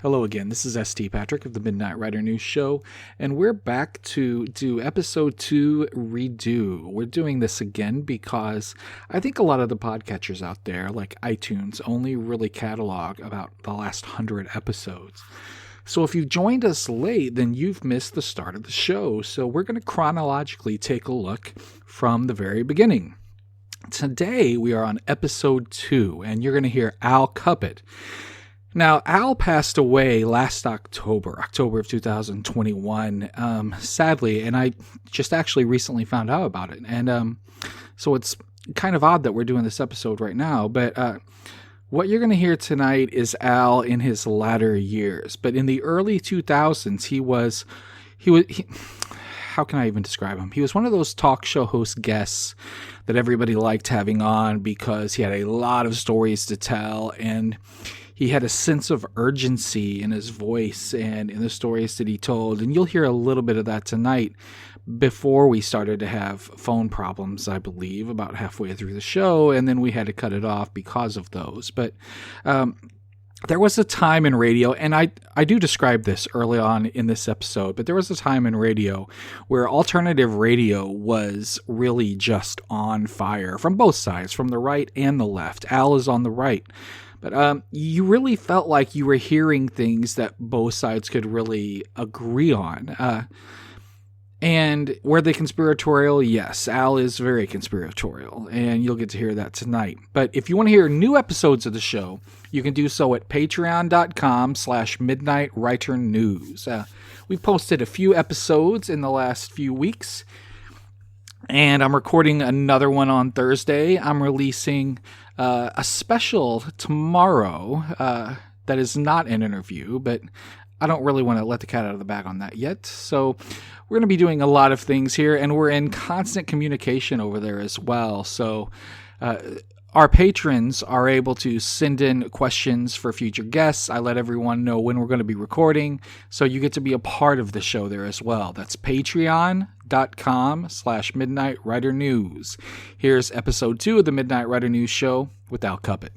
Hello again, this is ST Patrick of the Midnight Rider News Show, and we're back to do episode 2 redo. We're doing this again because I think a lot of the podcatchers out there, like iTunes, only really catalog about the last 100 episodes. So if you joined us late, then you've missed the start of the show. So we're going to chronologically take a look from the very beginning. Today we are on episode 2, and you're going to hear Al Cuppett. Now, Al passed away last October of 2021, sadly, and I just actually recently found out about it. And so it's kind of odd that we're doing this episode right now, but what you're going to hear tonight is Al in his latter years. But in the early 2000s, he was how can I even describe him? He was one of those talk show host guests that everybody liked having on because he had a lot of stories to tell, and he had a sense of urgency in his voice and in the stories that he told. And you'll hear a little bit of that tonight before we started to have phone problems, I believe, about halfway through the show. And then we had to cut it off because of those. But there was a time in radio, and I do describe this early on in this episode, but there was a time in radio where alternative radio was really just on fire from both sides, from the right and the left. Al is on the right. But you really felt like you were hearing things that both sides could really agree on. And were they conspiratorial? Yes, Al is very conspiratorial, and you'll get to hear that tonight. But if you want to hear new episodes of the show, you can do so at patreon.com/midnightwriternews. We've posted a few episodes in the last few weeks, and I'm recording another one on Thursday. I'm releasing a special tomorrow that is not an interview, but I don't really want to let the cat out of the bag on that yet. So we're going to be doing a lot of things here, and we're in constant communication over there as well. So our patrons are able to send in questions for future guests. I let everyone know when we're going to be recording, so you get to be a part of the show there as well. That's patreon.com/midnightwriternews. Here's episode 2 of the Midnight Rider News Show with Al Cuppett.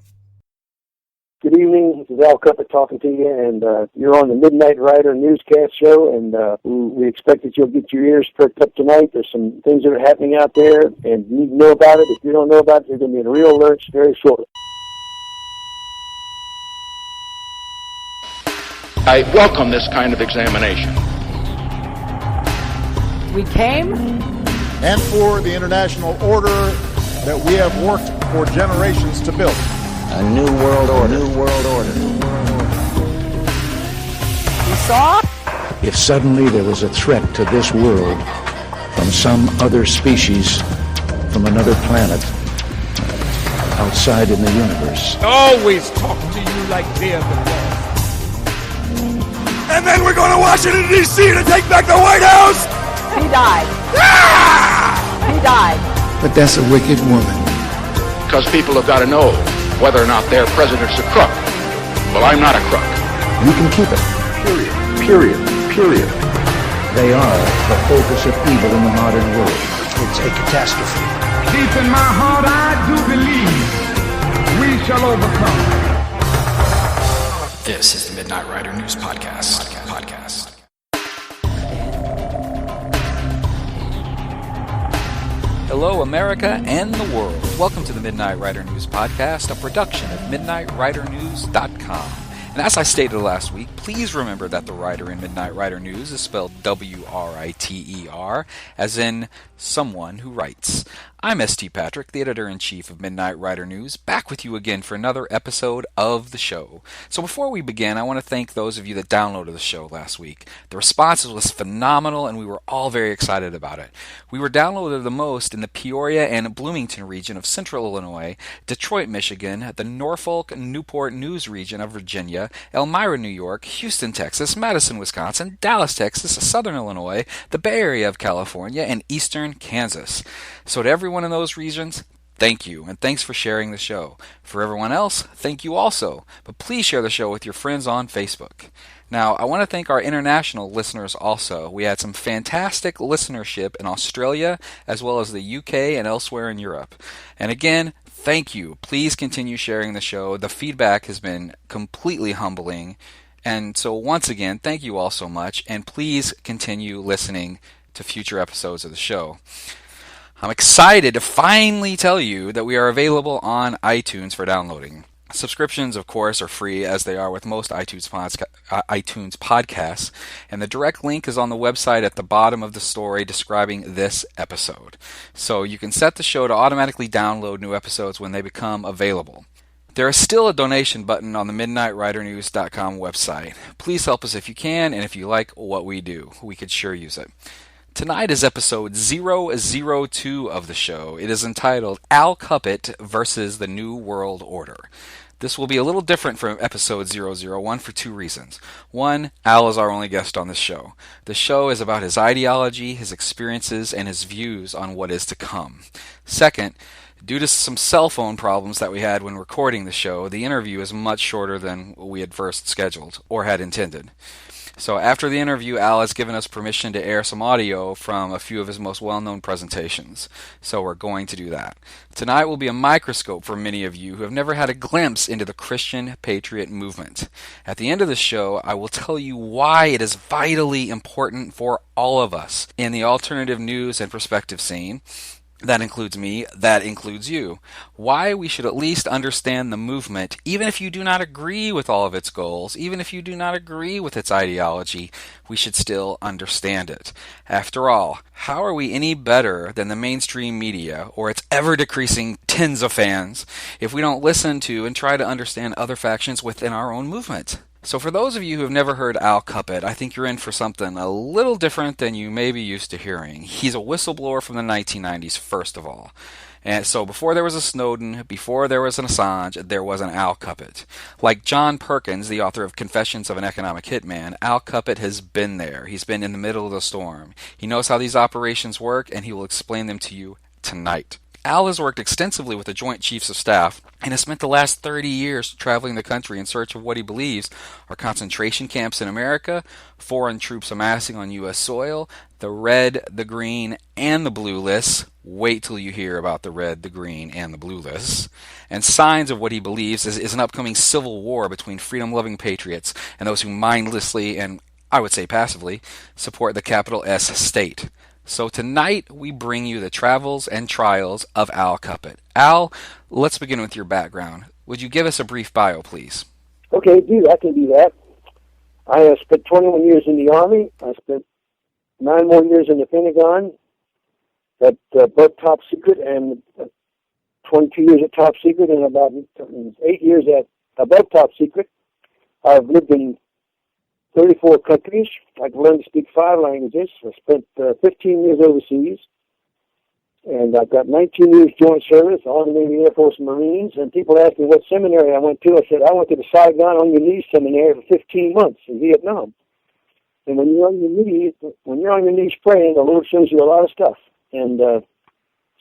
Good evening. This is Al Cuppett talking to you, and you're on the Midnight Rider Newscast Show, and we expect that you'll get your ears perked up tonight. There's some things that are happening out there, and you need to know about it. If you don't know about it, you're going to be in real alerts very shortly. I welcome this kind of examination. We came, and for the international order that we have worked for generations to build. A new world order. we saw. If suddenly there was a threat to this world from some other species, from another planet, outside in the universe. Always talk to you like they're the law. And then we're going to Washington, D.C. to take back the White House! He died. Ah! He died. But that's a wicked woman. Because people have got to know whether or not their president's a crook. Well, I'm not a crook. You can keep it. Period. They are the focus of evil in the modern world. It's a catastrophe. Deep in my heart, I do believe we shall overcome. This is the Midnight Rider News Podcast. Hello, America and the world. Welcome to the Midnight Rider News Podcast, a production of MidnightWriterNews.com. And as I stated last week, please remember that the writer in Midnight Rider News is spelled W-R-I-T-E-R, as in someone who writes. I'm ST Patrick, the editor-in-chief of Midnight Rider News, back with you again for another episode of the show. So before we begin, I want to thank those of you that downloaded the show last week. The response was phenomenal, and we were all very excited about it. We were downloaded the most in the Peoria and Bloomington region of Central Illinois, Detroit, Michigan, the Norfolk, Newport News region of Virginia, Elmira, New York, Houston, Texas, Madison, Wisconsin, Dallas, Texas, Southern Illinois, the Bay Area of California, and Eastern Kansas. So to everyone in those regions, thank you, and thanks for sharing the show. For everyone else, thank you also, but please share the show with your friends on Facebook. Now, I want to thank our international listeners also. We had some fantastic listenership in Australia, as well as the UK and elsewhere in Europe. And again, thank you. Please continue sharing the show. The feedback has been completely humbling, And so once again, thank you all so much, and please continue listening to future episodes of the show. I'm excited to finally tell you that we are available on iTunes for downloading. Subscriptions, of course, are free, as they are with most iTunes podcasts, and the direct link is on the website at the bottom of the story describing this episode. So you can set the show to automatically download new episodes when they become available. There is still a donation button on the MidnightRiderNews.com website. Please help us if you can, and if you like what we do, we could sure use it. Tonight is episode 002 of the show. It is entitled Al Cuppett versus the New World Order. This will be a little different from episode 001 for two reasons. One, Al is our only guest on this show. The show is about his ideology, his experiences, and his views on what is to come. Second, due to some cell phone problems that we had when recording the show, the interview is much shorter than we had first scheduled or had intended. So after the interview, Al has given us permission to air some audio from a few of his most well-known presentations. So we're going to do that. Tonight will be a microscope for many of you who have never had a glimpse into the Christian Patriot movement. At the end of the show, I will tell you why it is vitally important for all of us in the alternative news and perspective scene. That includes me, that includes you. Why we should at least understand the movement, even if you do not agree with all of its goals, even if you do not agree with its ideology, we should still understand it. After all, how are we any better than the mainstream media or its ever-decreasing tens of fans if we don't listen to and try to understand other factions within our own movement? So for those of you who have never heard Al Cuppett, I think you're in for something a little different than you may be used to hearing. He's a whistleblower from the 1990s, first of all. And so before there was a Snowden, before there was an Assange, there was an Al Cuppett. Like John Perkins, the author of Confessions of an Economic Hitman, Al Cuppett has been there. He's been in the middle of the storm. He knows how these operations work, and he will explain them to you tonight. Al has worked extensively with the Joint Chiefs of Staff and has spent the last 30 years traveling the country in search of what he believes are concentration camps in America, foreign troops amassing on U.S. soil, the red, the green, and the blue lists. Wait till you hear about the red, the green, and the blue lists. And signs of what he believes is an upcoming civil war between freedom-loving patriots and those who mindlessly, and I would say passively, support the capital S state. So tonight we bring you the travels and trials of Al Cuppett. Al, let's begin with your background. Would you give us a brief bio, please? Okay, I can do that. I have spent 21 years in the Army. I spent 9 more years in the Pentagon at both top secret and 22 years at top secret and about 8 years at above top secret. I've lived in 34 countries. I've learned to speak 5 languages. I spent 15 years overseas. And I've got 19 years joint service, Army, Navy, Air Force, and Marines. And people ask me what seminary I went to. I said, I went to the Saigon on your knees seminary for 15 months in Vietnam. And when you're on your knees praying, the Lord shows you a lot of stuff. And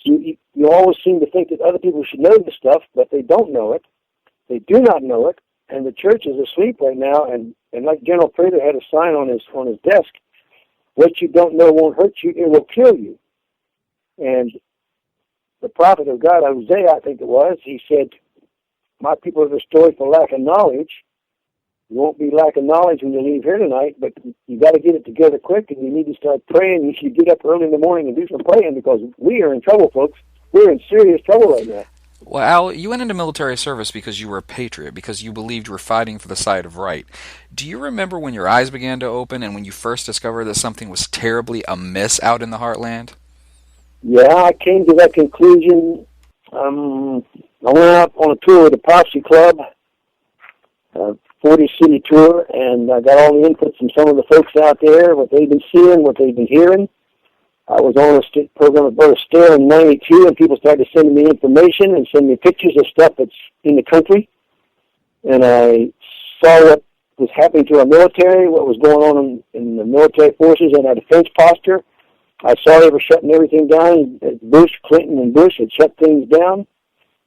you always seem to think that other people should know this stuff, but they don't know it. They do not know it. And the church is asleep right now, and like General Prater had a sign on his desk, what you don't know won't hurt you, it will kill you. And the prophet of God, Hosea, I think it was, he said, my people are destroyed for lack of knowledge. You won't be lacking knowledge when you leave here tonight, but you got to get it together quick, and you need to start praying. You should get up early in the morning and do some praying, because we are in trouble, folks. We're in serious trouble right now. Well, Al, you went into military service because you were a patriot, because you believed you were fighting for the side of right. Do you remember when your eyes began to open and when you first discovered that something was terribly amiss out in the heartland? Yeah, I came to that conclusion. I went out on a tour with the Prophecy Club, 40-city tour, and I got all the input from some of the folks out there, what they've been seeing, what they've been hearing. I was on a program with Brother Stair in 92, and people started sending me information and sending me pictures of stuff that's in the country. And I saw what was happening to our military, what was going on in the military forces and our defense posture. I saw they were shutting everything down. Clinton and Bush had shut things down.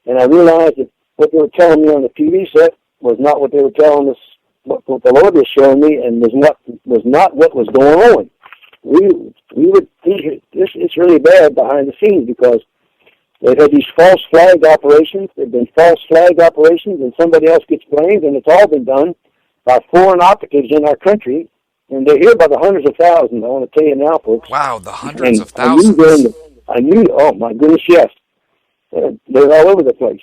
And I realized that what they were telling me on the TV set was not what they were telling us, what the Lord was showing me, and was not what was going on. We would think it's really bad behind the scenes, because they've had these false flag operations. They've been false flag operations, and somebody else gets blamed, and it's all been done by foreign operatives in our country, and they're here by the hundreds of thousands. I want to tell you now, folks. Wow, the hundreds of I thousands. oh my goodness, yes. They're all over the place.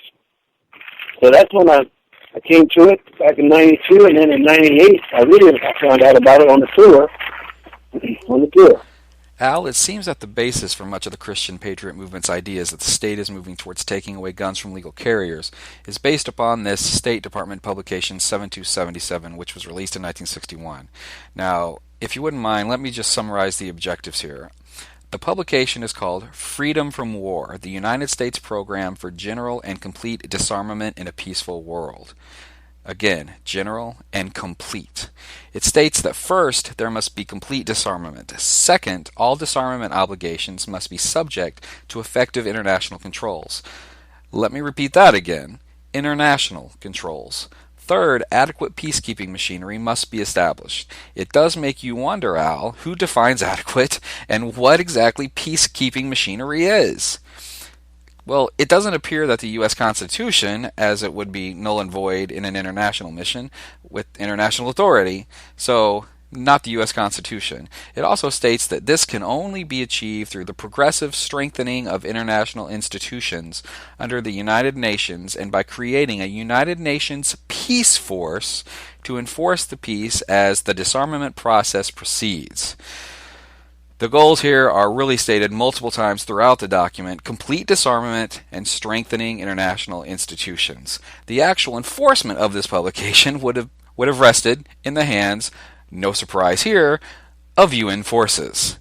So that's when I came to it back in 92, and then in 98, I found out about it on the tour. Al, it seems that the basis for much of the Christian Patriot movement's ideas that the state is moving towards taking away guns from legal carriers is based upon this State Department publication 7277, which was released in 1961. Now, if you wouldn't mind, let me just summarize the objectives here. The publication is called Freedom from War, the United States Program for General and Complete Disarmament in a Peaceful World. Again, general and complete. It states that first, there must be complete disarmament. Second, all disarmament obligations must be subject to effective international controls. Let me repeat that again. International controls. Third, adequate peacekeeping machinery must be established. It does make you wonder, Al, who defines adequate and what exactly peacekeeping machinery is? Well, it doesn't appear that the U.S. Constitution, as it would be null and void in an international mission with international authority, so not the U.S. Constitution. It also states that this can only be achieved through the progressive strengthening of international institutions under the United Nations and by creating a United Nations peace force to enforce the peace as the disarmament process proceeds. The goals here are really stated multiple times throughout the document: complete disarmament and strengthening international institutions. The actual enforcement of this publication would have rested in the hands, no surprise here, of UN forces.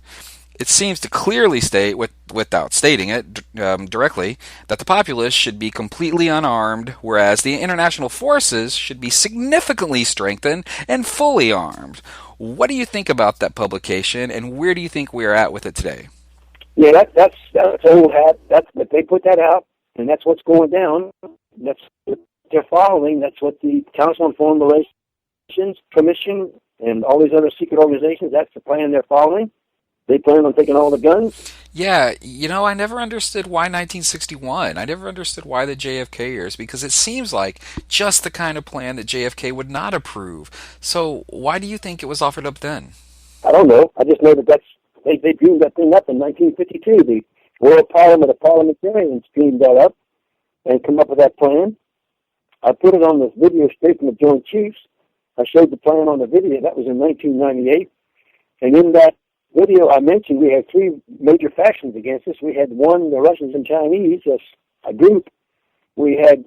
It seems to clearly state, without stating it directly, that the populace should be completely unarmed, whereas the international forces should be significantly strengthened and fully armed. What do you think about that publication, and where do you think we are at with it today? Yeah, that's old hat. That's what they put that out, and that's what's going down. That's what they're following. That's what the Council on Foreign Relations Commission and all these other secret organizations, that's the plan they're following. They plan on taking all the guns. Yeah, I never understood why 1961. I never understood why the JFK years, because it seems like just the kind of plan that JFK would not approve. So why do you think it was offered up then? I don't know. I just know that they dreamed that thing up in 1952. The World Parliament of Parliamentarians dreamed that up and come up with that plan. I put it on the video statement of Joint Chiefs. I showed the plan on the video. That was in 1998. And in that video I mentioned, we had three major factions against us. We had one, the Russians and Chinese, as a group. We had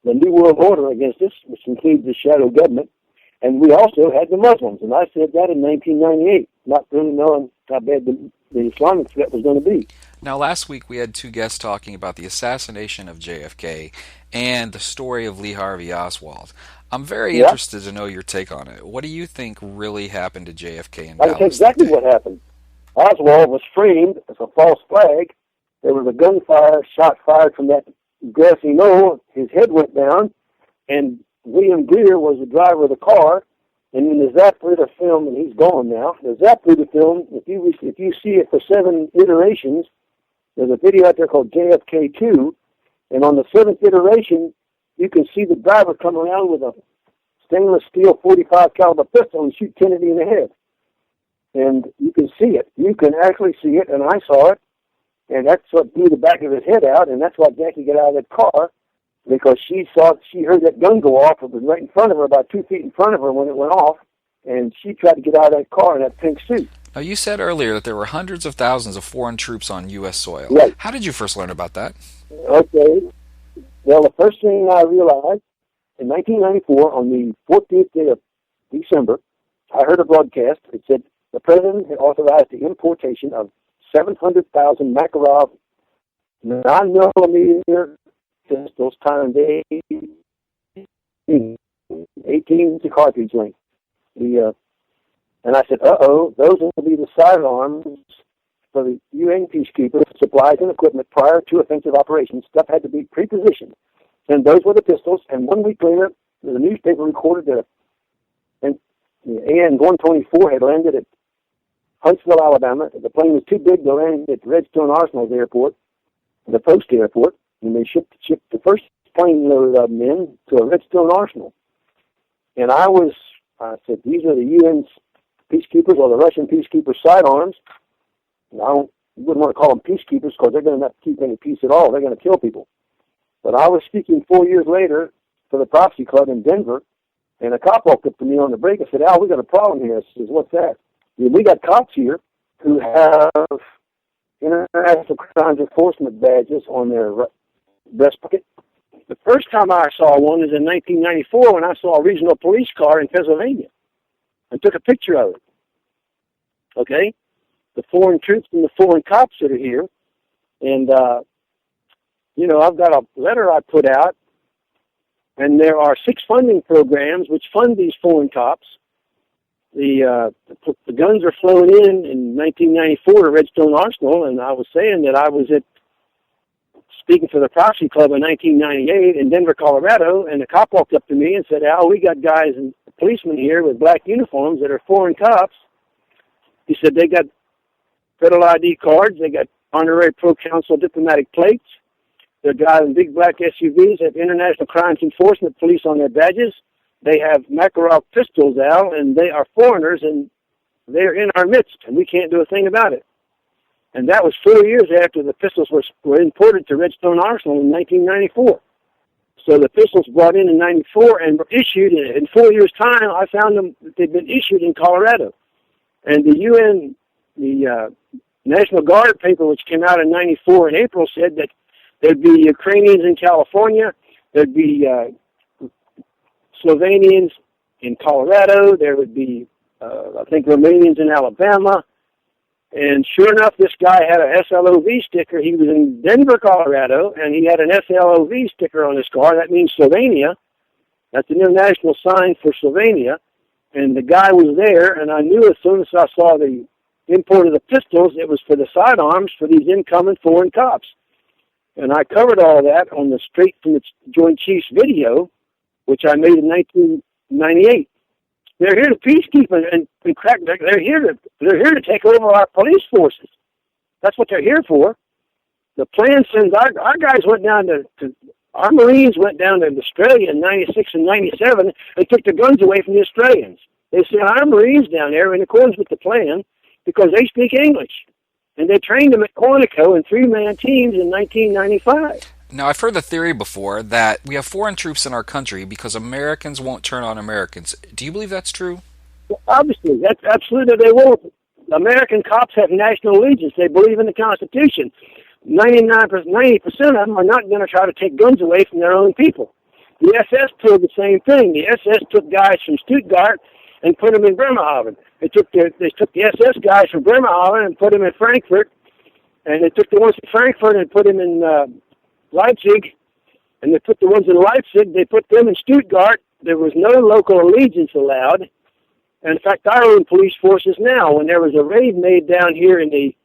the New World Order against us, which includes the shadow government. And we also had the Muslims. And I said that in 1998, not really knowing how bad the Islamic threat was going to be. Now, last week we had two guests talking about the assassination of JFK and the story of Lee Harvey Oswald. I'm very interested to know your take on it. What do you think really happened to JFK in Dallas? That's exactly what happened. Oswald was framed as a false flag. There was a shot fired from that grassy knoll. His head went down, and William Greer was the driver of the car. And in the Zapruder film, and he's gone now, the Zapruder film, if you see it for 7 iterations, there's a video out there called JFK 2, and on the 7th iteration, you can see the driver come around with a stainless steel .45 caliber pistol and shoot Kennedy in the head. And you can see it. You can actually see it, and I saw it. And that's what blew the back of his head out, and that's why Jackie got out of that car, because she heard that gun go off. It was right in front of her, about 2 feet in front of her when it went off, and she tried to get out of that car in that pink suit. Now, you said earlier that there were hundreds of thousands of foreign troops on U.S. soil. Right. How did you first learn about that? Okay. Well, the first thing I realized, in 1994, on the 14th day of December, I heard a broadcast. It said the president had authorized the importation of 700,000 Makarov 9mm pistols times 18 cartridge length. And I said, those will be the sidearms for the UN peacekeepers, supplies and equipment prior to offensive operations. Stuff had to be pre-positioned. And those were the pistols. And 1 week later, the newspaper recorded that the AN-124 had landed at Huntsville, Alabama. The plane was too big to land at Redstone Arsenal's airport, the post airport, and they shipped the first plane load of them in to a Redstone Arsenal. And I was I said, these are the UN peacekeepers or the Russian peacekeepers' sidearms. And wouldn't want to call them peacekeepers because they're going to not keep any peace at all. They're going to kill people. But I was speaking 4 years later for the Prophecy Club in Denver, and a cop walked up to me on the break and said, Al, we got a problem here. I said, what's that? We got cops here who have international crimes enforcement badges on their breast pocket. The first time I saw one was in 1994 when I saw a regional police car in Pennsylvania and took a picture of it. Okay? The foreign troops and the foreign cops that are here. And, I've got a letter I put out, and there are 6 funding programs which fund these foreign cops. The guns are flown in 1994 to Redstone Arsenal, and I was saying that I was speaking for the Prophecy Club in 1998 in Denver, Colorado, and a cop walked up to me and said, Al, we got guys and policemen here with black uniforms that are foreign cops. He said they got federal ID cards, they got honorary pro-council diplomatic plates, they're driving big black SUVs, have International Crimes Enforcement Police on their badges, they have Makarov pistols out, and they are foreigners, and they're in our midst, and we can't do a thing about it. And that was 4 years after the pistols were imported to Redstone Arsenal in 1994. So the pistols brought in 94 and were issued in 4 years' time. I found them, they'd been issued in Colorado. And the UN, the National Guard paper, which came out in 94 in April, said that there'd be Ukrainians in California, there'd be Slovenians in Colorado, there would be, I think, Romanians in Alabama. And sure enough, this guy had a SLOV sticker. He was in Denver, Colorado, and he had an SLOV sticker on his car. That means Slovenia. That's an international sign for Slovenia. And the guy was there, and I knew as soon as I saw the import of the pistols, it was for the sidearms for these incoming foreign cops. And I covered all that on the Straight from the Joint Chiefs video, which I made in 1998. They're here to peacekeep and crack. They're here to take over our police forces. That's what they're here for. The plan sends our guys went down to our Marines went down to Australia in 96 and 97 and took the guns away from the Australians. They sent our Marines down there in accordance with the plan because they speak English. And they trained them at Quantico in 3-man teams in 1995. Now, I've heard the theory before that we have foreign troops in our country because Americans won't turn on Americans. Do you believe that's true? Well, obviously, that's absolutely they won't. American cops have national allegiance. They believe in the Constitution. 90% of them are not going to try to take guns away from their own people. The SS pulled the same thing. The SS took guys from Stuttgart and put them in Bremerhaven. They took the SS guys from Bremerhaven and put them in Frankfurt, and they took the ones in Frankfurt and put them in Leipzig, and they put the ones in Leipzig, they put them in Stuttgart. There was no local allegiance allowed. And in fact, our own police forces now, when there was a raid made down here in the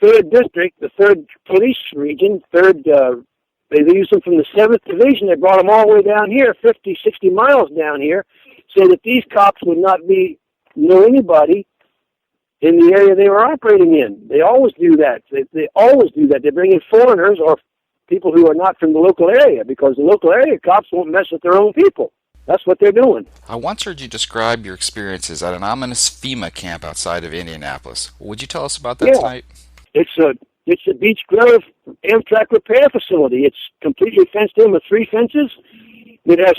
3rd District, the 3rd Police Region, they used them from the 7th Division. They brought them all the way down here, 50, 60 miles down here, so that these cops would not know anybody in the area they were operating in. They always do that. They always do that. They bring in foreigners or people who are not from the local area because the local area cops won't mess with their own people. That's what they're doing. I once heard you describe your experiences at an ominous FEMA camp outside of Indianapolis. Would you tell us about that tonight? It's a Beach Grove Amtrak repair facility. It's completely fenced in with 3 fences. It has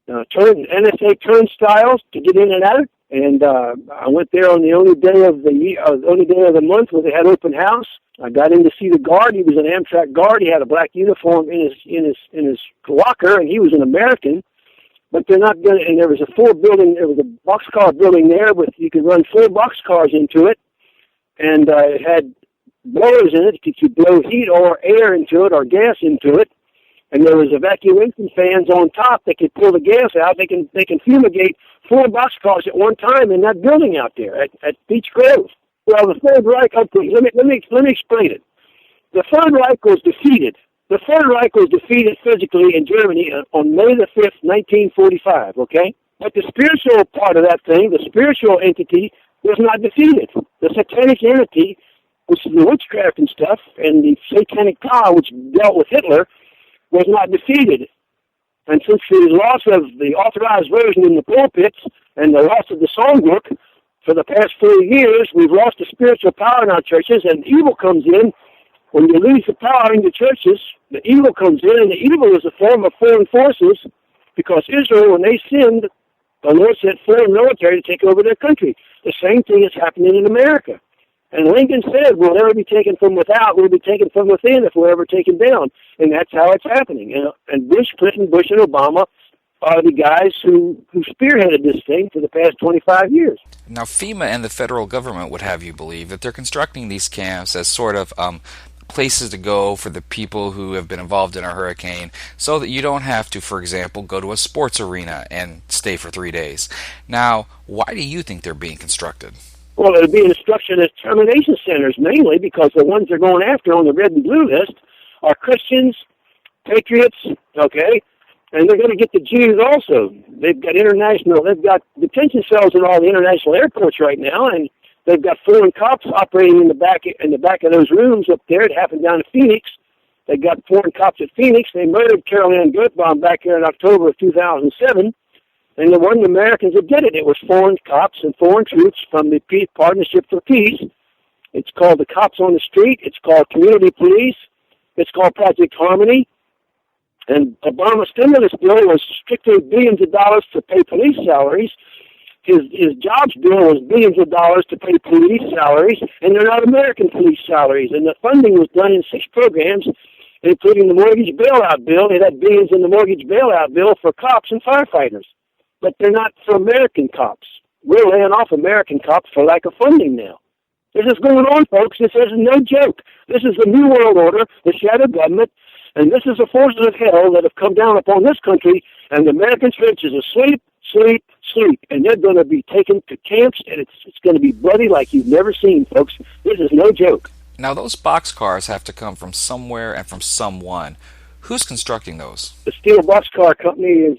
NSA turnstiles to get in and out. And I went there on the only day of the month where they had open house. I got in to see the guard. He was an Amtrak guard. He had a black uniform in his locker, and he was an American. But they're not going to. And there was a boxcar building there, but you could run 4 boxcars into it, and it had blowers in it. You could blow heat or air into it or gas into it. And there was evacuation fans on top that could pull the gas out. They can fumigate 4 boxcars at one time in that building out there at Beach Grove. Well, the Third Reich. Okay, let me explain it. The Third Reich was defeated. The Third Reich was defeated physically in Germany on May the 5th, 1945. Okay, but the spiritual part of that thing, the spiritual entity, was not defeated. The satanic entity, which is the witchcraft and stuff, and the satanic power which dealt with Hitler, was not defeated. And since the loss of the authorized version in the pulpits and the loss of the songbook for the past 40 years, we've lost the spiritual power in our churches, and evil comes in. When you lose the power in the churches, the evil comes in, and the evil is a form of foreign forces, because Israel, when they sinned, the Lord sent foreign military to take over their country. The same thing is happening in America. And Lincoln said, we'll never be taken from without, we'll be taken from within if we're ever taken down. And that's how it's happening. And Bush, Clinton, Bush, and Obama are the guys who spearheaded this thing for the past 25 years. Now, FEMA and the federal government would have you believe that they're constructing these camps as sort of places to go for the people who have been involved in a hurricane, so that you don't have to, for example, go to a sports arena and stay for 3 days. Now, why do you think they're being constructed? Well, it'll be instruction as termination centers, mainly because the ones they're going after on the red and blue list are Christians, patriots, okay, and they're going to get the Jews also. They've got detention cells in all the international airports right now, and they've got foreign cops operating in the back of those rooms up there. It happened down in Phoenix. They got foreign cops at Phoenix. They murdered Carol Ann Gertbaum back here in October of 2007. And there weren't Americans that did it. It was foreign cops and foreign troops from the Partnership for Peace. It's called the Cops on the Street. It's called Community Police. It's called Project Harmony. And Obama's stimulus bill was strictly billions of dollars to pay police salaries. His jobs bill was billions of dollars to pay police salaries, and they're not American police salaries. And the funding was done in 6 programs, including the mortgage bailout bill. It had billions in the mortgage bailout bill for cops and firefighters. But they're not for American cops. We're laying off American cops for lack of funding now. This is going on, folks. This is no joke. This is the New World Order, the shadow government, and this is the forces of hell that have come down upon this country, and the American church is asleep, sleep, sleep, and they're going to be taken to camps, and it's going to be bloody like you've never seen, folks. This is no joke. Now, those boxcars have to come from somewhere and from someone. Who's constructing those? The steel boxcar company is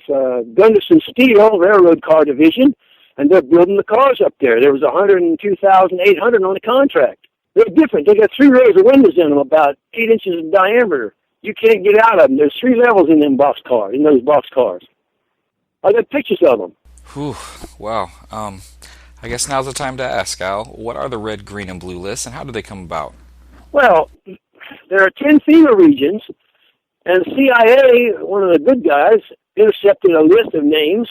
Gunderson Steel Railroad Car Division, and they're building the cars up there. There was 102,800 on the contract. They're different. They got 3 rows of windows in them, about 8 inches in diameter. You can't get out of them. There's 3 levels in those boxcars. I got pictures of them. Whew, wow. I guess now's the time to ask, Al, what are the red, green, and blue lists, and how do they come about? Well, there are 10 FEMA regions, and CIA, one of the good guys, intercepted a list of names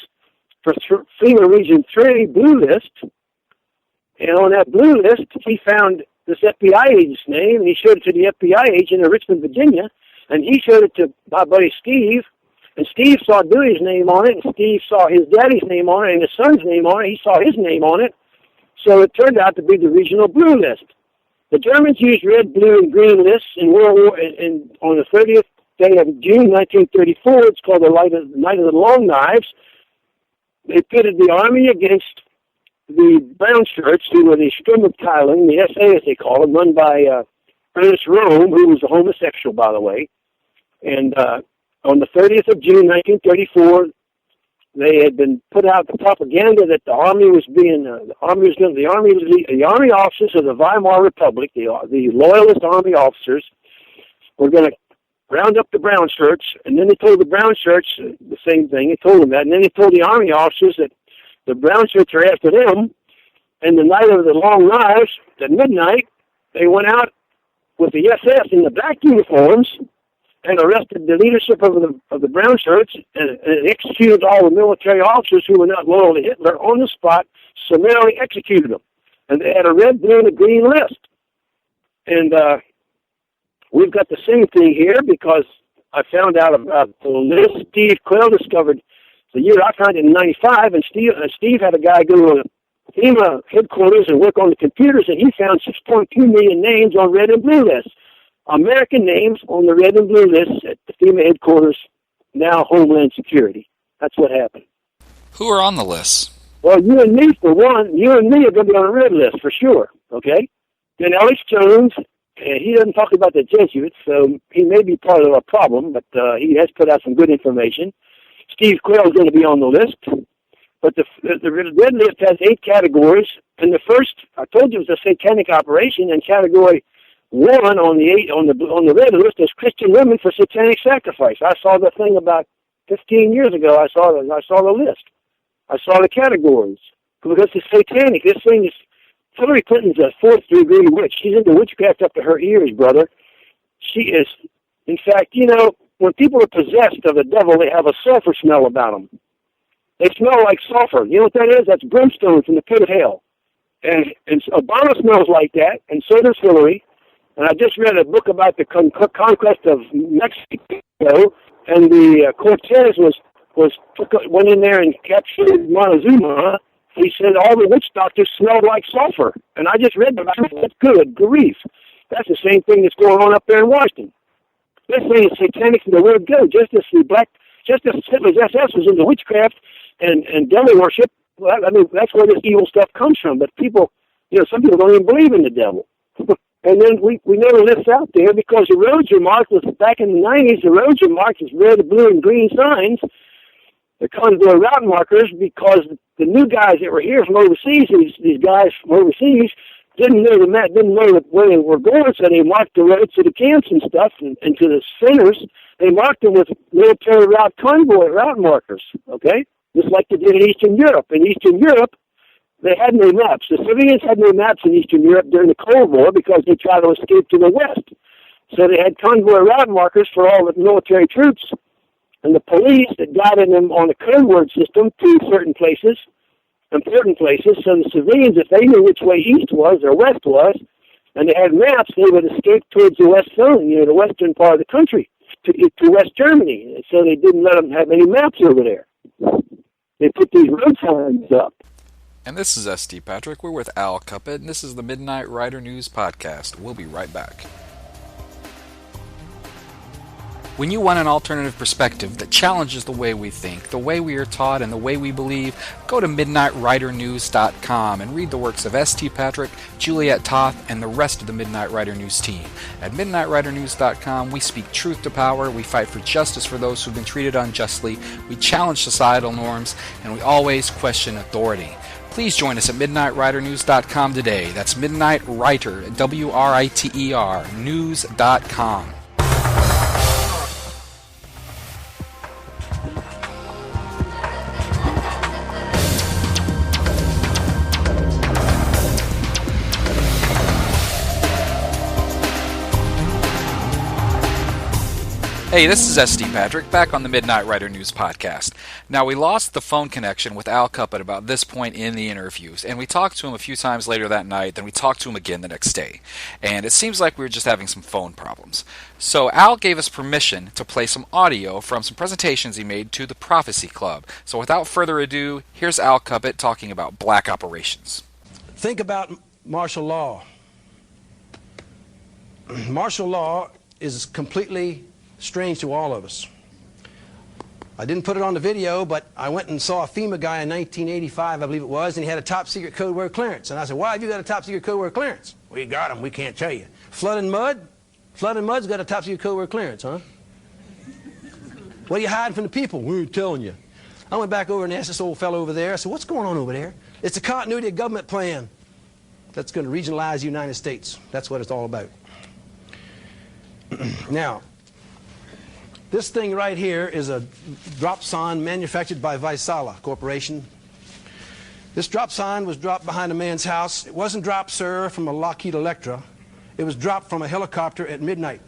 for FEMA Region 3 blue list. And on that blue list, he found this FBI agent's name, and he showed it to the FBI agent in Richmond, Virginia, and he showed it to my buddy Steve, and Steve saw Dewey's name on it, and Steve saw his daddy's name on it, and his son's name on it. He saw his name on it. So it turned out to be the regional blue list. The Germans used red, blue, and green lists in World War, and on the 30th day of June 1934, it's called the Night of the Long Knives. They pitted the army against the brown shirts, who were the Sturmabteilung, the SA as they call them, run by Ernest Röhm, who was a homosexual, by the way. And on the 30th of June 1934, they had been put out the propaganda that the army was the army officers of the Weimar Republic, the loyalist army officers, were going to round up the brown shirts, and then they told the brown shirts the same thing. They told them that, and then they told the army officers that the brown shirts are after them. And the night of the long knives, at midnight, they went out with the SS in the black uniforms and arrested the leadership of the brown shirts and executed all the military officers who were not loyal to Hitler on the spot, summarily executed them. And they had a red, blue, and a green list. And we've got the same thing here because I found out about the list Steve Quayle discovered the year I found it in 95, and Steve had a guy go to FEMA headquarters and work on the computers, and he found 6.2 million names on red and blue lists. American names on the red and blue lists at the FEMA headquarters, now Homeland Security. That's what happened. Who are on the list? Well, you and me, for one, you and me are going to be on the red list for sure, okay? Then Alex Jones, he doesn't talk about the Jesuits, so he may be part of a problem, but he has put out some good information. Steve Quayle is going to be on the list. But the red list has 8 categories, and the first, I told you, it was a satanic operation, and category 1 on the red list is Christian women for satanic sacrifice. I saw the thing about 15 years ago, I saw the list. I saw the categories. Because it's satanic. This thing is, Hillary Clinton's a fourth-degree witch. She's into witchcraft up to her ears, brother. She is, in fact, you know, when people are possessed of the devil, they have a sulfur smell about them. They smell like sulfur. You know what that is? That's brimstone from the pit of hell. And Obama smells like that, and so does Hillary. And I just read a book about the conquest of Mexico, and the Cortez went in there and captured Montezuma. He said all the witch doctors smelled like sulfur. And I just read about it. That's good grief. That's the same thing that's going on up there in Washington. This thing is satanic from the word go. Just as Hitler's SS was into witchcraft and devil worship, well, I mean, that's where this evil stuff comes from. But people, you know, some people don't even believe in the devil. And then we never left out there because the roads are marked with, back in the 90s, the roads are marked with red, blue, and green signs. They're convoy route markers because the new guys that were here from overseas, these guys from overseas, didn't know the map, didn't know where they were going, so they marked the roads to the camps and stuff and to the centers. They marked them with military route convoy route markers, okay? Just like they did in Eastern Europe. In Eastern Europe, they had no maps. The civilians had no maps in Eastern Europe during the Cold War because they tried to escape to the west. So they had convoy route markers for all the military troops and the police that guided them on a code word system to certain places, important places, so the civilians, if they knew which way east was or west was, and they had maps, they would escape towards the west zone, you know, the western part of the country, to West Germany. So they didn't let them have any maps over there. They put these road signs up. And this is S.T. Patrick. We're with Al Cuppett, and this is the Midnight Rider News Podcast. We'll be right back. When you want an alternative perspective that challenges the way we think, the way we are taught, and the way we believe, go to MidnightRiderNews.com and read the works of S.T. Patrick, Juliet Toth, and the rest of the Midnight Rider News team. At MidnightRiderNews.com, we speak truth to power, we fight for justice for those who've been treated unjustly, we challenge societal norms, and we always question authority. Please join us at MidnightRiderNews.com today. That's Midnight Writer, WRITER, news.com. Hey, this is S.D. Patrick, back on the Midnight Rider News Podcast. Now, we lost the phone connection with Al Cuppett about this point in the interviews, and we talked to him a few times later that night, then we talked to him again the next day. And it seems like we were just having some phone problems. So Al gave us permission to play some audio from some presentations he made to the Prophecy Club. So without further ado, here's Al Cuppett talking about black operations. Think about martial law. Martial law is completely strange to all of us. I didn't put it on the video, but I went and saw a FEMA guy in 1985, I believe it was, and he had a top secret code word clearance. And I said, why have you got a top secret code word clearance? We got him, we can't tell you. Flood and Mud? Flood and Mud's got a top secret code word clearance, huh? What are you hiding from the people? We ain't telling you. I went back over and asked this old fellow over there, I said, what's going on over there? It's a continuity of government plan that's going to regionalize the United States. That's what it's all about. Now, this thing right here is a drop sign manufactured by Vaisala Corporation. This drop sign was dropped behind a man's house. It wasn't dropped, sir, from a Lockheed Electra. It was dropped from a helicopter at midnight.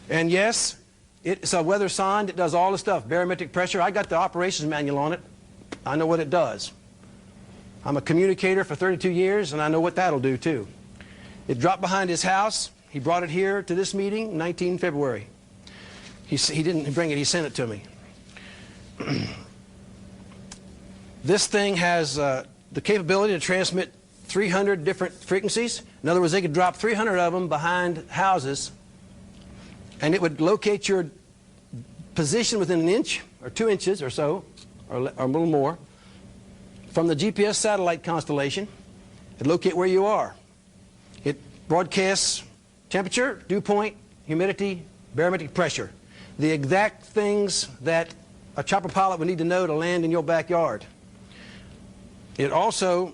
And yes, it's a weather sign. It does all the stuff, barometric pressure. I got the operations manual on it. I know what it does. I'm a communicator for 32 years, and I know what that'll do, too. It dropped behind his house. He brought it here to this meeting, 19 February. He didn't bring it, he sent it to me. This thing has the capability to transmit 300 different frequencies. In other words, they could drop 300 of them behind houses, and it would locate your position within an inch or 2 inches or so, or a little more, from the GPS satellite constellation. It'd locate where you are. It broadcasts temperature, dew point, humidity, barometric pressure. The exact things that a chopper pilot would need to know to land in your backyard. It also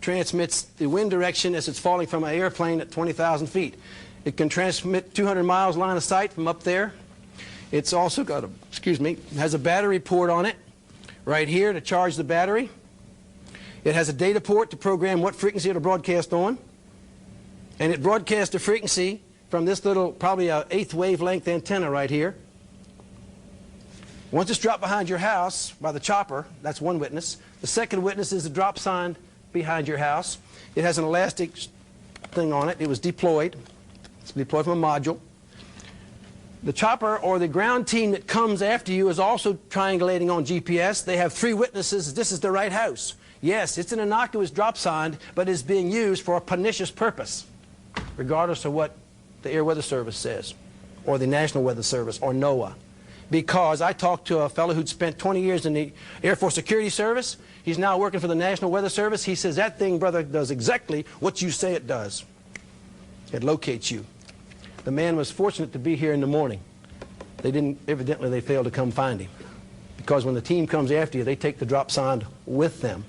transmits the wind direction as it's falling from an airplane at 20,000 feet. It can transmit 200 miles line of sight from up there. It's also got a, has a battery port on it right here to charge the battery. It has a data port to program what frequency it'll broadcast on. And it broadcasts the frequency from this little, probably a 1/8 wavelength antenna right here. Once it's dropped behind your house by the chopper, that's one witness. The second witness is the drop sign behind your house. It has an elastic thing on it. It was deployed. It's deployed from a module. The chopper or the ground team that comes after you is also triangulating on GPS. They have 3 witnesses. This is the right house. Yes, it's an innocuous drop sign, but it's being used for a pernicious purpose, regardless of what the Air Weather Service says, or the National Weather Service, or NOAA. Because I talked to a fellow who'd spent 20 years in the Air Force Security Service. He's now working for the National Weather Service. He says, that thing, brother, does exactly what you say it does. It locates you. The man was fortunate to be here in the morning. Evidently they failed to come find him. Because when the team comes after you, they take the drop sign with them.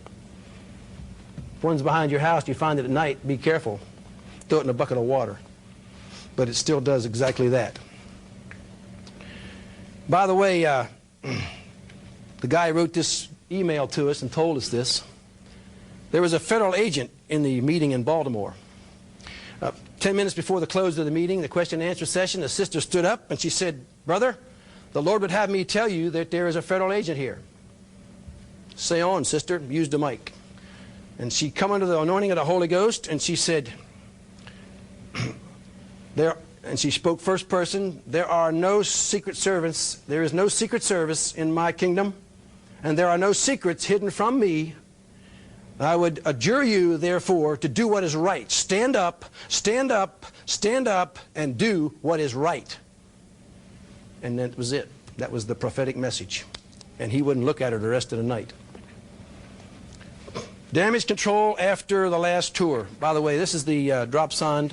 If one's behind your house, you find it at night, be careful. Throw it in a bucket of water. But it still does exactly that. By the way, the guy wrote this email to us and told us this. There was a federal agent in the meeting in Baltimore. 10 minutes before the close of the meeting, the question and answer session, the sister stood up and she said, brother, the Lord would have me tell you that there is a federal agent here. Say on, sister, use the mic. And she come under the anointing of the Holy Ghost and she said, and she spoke first person, there are no secret servants, there is no secret service in my kingdom, and there are no secrets hidden from me. I would adjure you, therefore, to do what is right. Stand up, stand up, stand up, and do what is right. And that was it. That was the prophetic message. And he wouldn't look at her the rest of the night. Damage control after the last tour. By the way, this is the drop sign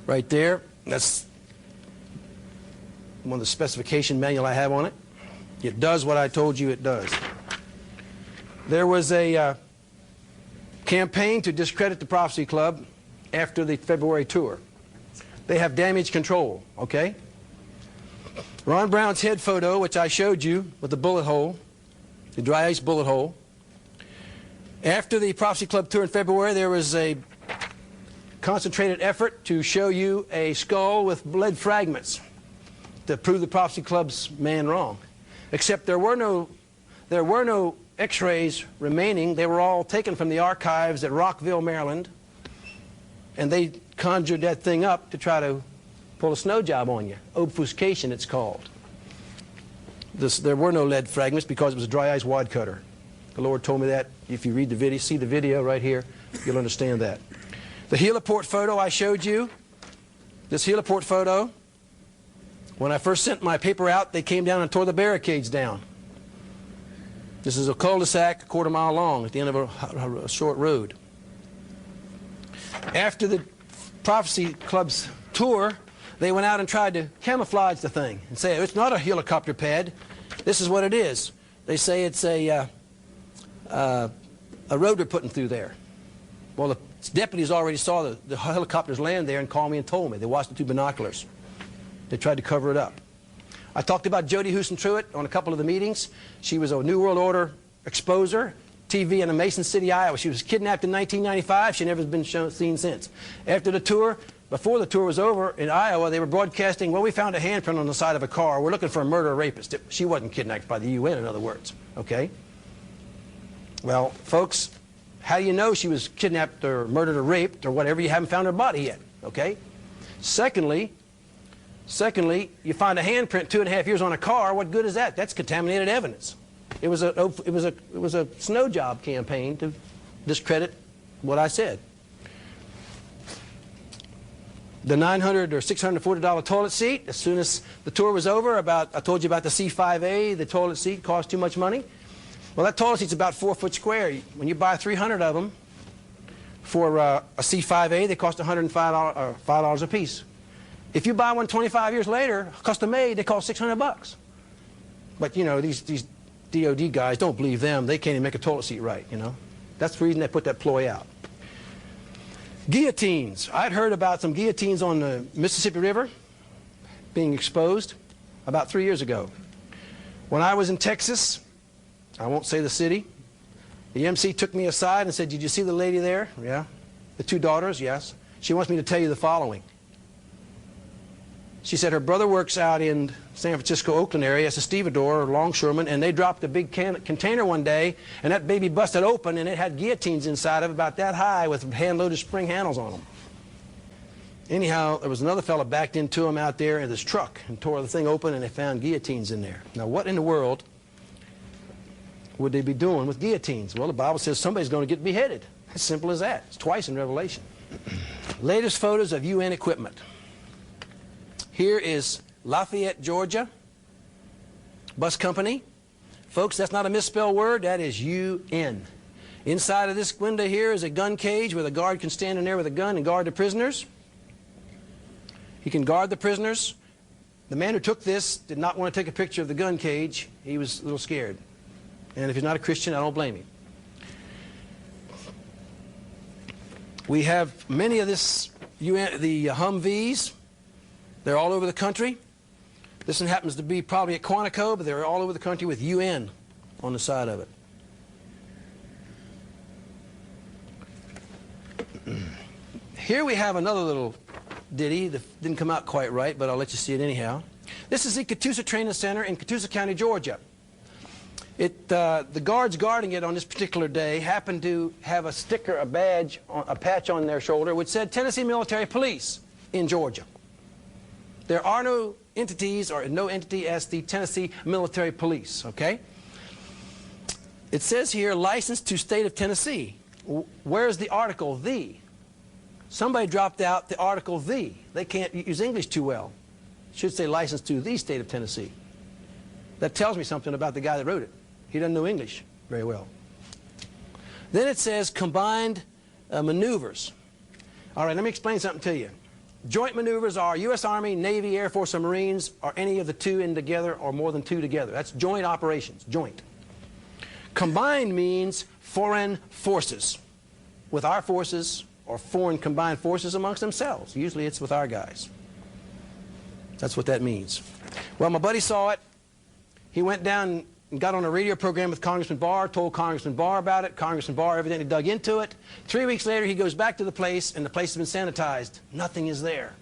right there. That's one of the specification manual I have on it. It does what I told you it does. There was a campaign to discredit the Prophecy Club after the February tour. They have damage control, okay? Ron Brown's head photo, which I showed you with the bullet hole, the dry ice bullet hole. After the Prophecy Club tour in February, there was a concentrated effort to show you a skull with lead fragments to prove the Prophecy Club's man wrong. Except there were no X-rays remaining. They were all taken from the archives at Rockville, Maryland, and they conjured that thing up to try to pull a snow job on you. Obfuscation, it's called. There were no lead fragments because it was a dry ice wad cutter. The Lord told me that. If you read the video, see the video right here, you'll understand that. The heliport photo I showed you, this heliport photo, when I first sent my paper out, they came down and tore the barricades down. This is a cul-de-sac a quarter mile long at the end of a short road. After the Prophecy Club's tour, they went out and tried to camouflage the thing and say, it's not a helicopter pad. This is what it is. They say it's a road they're putting through there. Well, the deputies already saw the helicopters land there and called me and told me. They watched the 2 binoculars. They tried to cover it up. I talked about Jody Houston Truitt on a couple of the meetings. She was a New World Order exposer, TV in Mason City, Iowa. She was kidnapped in 1995. She never been seen since. After the tour, before the tour was over in Iowa, they were broadcasting, well, we found a handprint on the side of a car. We're looking for a murderer rapist. She wasn't kidnapped by the UN, in other words. Okay? Well, folks, how do you know she was kidnapped or murdered or raped or whatever? You haven't found her body yet. Okay? Secondly, you find a handprint 2.5 years on a car. What good is that? That's contaminated evidence. It was a snow job campaign to discredit what I said. The $900 or $640 toilet seat, as soon as the tour was over, I told you about the C5A, the toilet seat cost too much money. Well, that toilet seat's about 4 foot square. When you buy 300 of them for a C5A, they cost $5 a piece. If you buy one 25 years later, custom made, they cost $600. But you know, these DOD guys, don't believe them. They can't even make a toilet seat right, you know. That's the reason they put that ploy out. Guillotines. I'd heard about some guillotines on the Mississippi River being exposed. about 3 years ago. When I was in Texas, I won't say the city, the MC took me aside and said, "Did you see the lady there?" "Yeah." "The two daughters?" "Yes." "She wants me to tell you the following." She said her brother works out in San Francisco, Oakland area as a stevedore or longshoreman, and they dropped a big container one day, and that baby busted open, and it had guillotines inside of it about that high with hand-loaded spring handles on them. Anyhow, there was another fella backed into him out there in this truck and tore the thing open, and they found guillotines in there. Now, what in the world would they be doing with guillotines? Well, the Bible says somebody's going to get beheaded. As simple as that. It's twice in Revelation. Latest photos of UN equipment. Here is Lafayette, Georgia, bus company. Folks, that's not a misspelled word. That is UN. Inside of this window here is a gun cage where the guard can stand in there with a gun and guard the prisoners. He can guard the prisoners. The man who took this did not want to take a picture of the gun cage. He was a little scared. And if he's not a Christian, I don't blame him. We have many of the Humvees. They're all over the country. This one happens to be probably at Quantico, but they're all over the country with UN on the side of it. Here we have another little ditty that didn't come out quite right, but I'll let you see it anyhow. This is the Catoosa Training Center in Catoosa County, Georgia. The guards guarding it on this particular day happened to have a sticker, a badge, a patch on their shoulder which said Tennessee Military Police in Georgia. There are no entities or no entity as the Tennessee Military Police, okay? It says here, licensed to state of Tennessee. Where's the article, the? Somebody dropped out the article, the. They can't use English too well. It should say licensed to the state of Tennessee. That tells me something about the guy that wrote it. He doesn't know English very well. Then it says combined maneuvers. All right, let me explain something to you. Joint maneuvers are U.S. Army, Navy, Air Force, or Marines, or any of the two in together or more than two together. That's joint operations, joint. Combined means foreign forces with our forces or foreign combined forces amongst themselves. Usually it's with our guys. That's what that means. Well, my buddy saw it. He went down and got on a radio program with Congressman Barr, told Congressman Barr about it. Congressman Barr evidently dug into it. 3 weeks later, he goes back to the place, and the place has been sanitized. Nothing is there.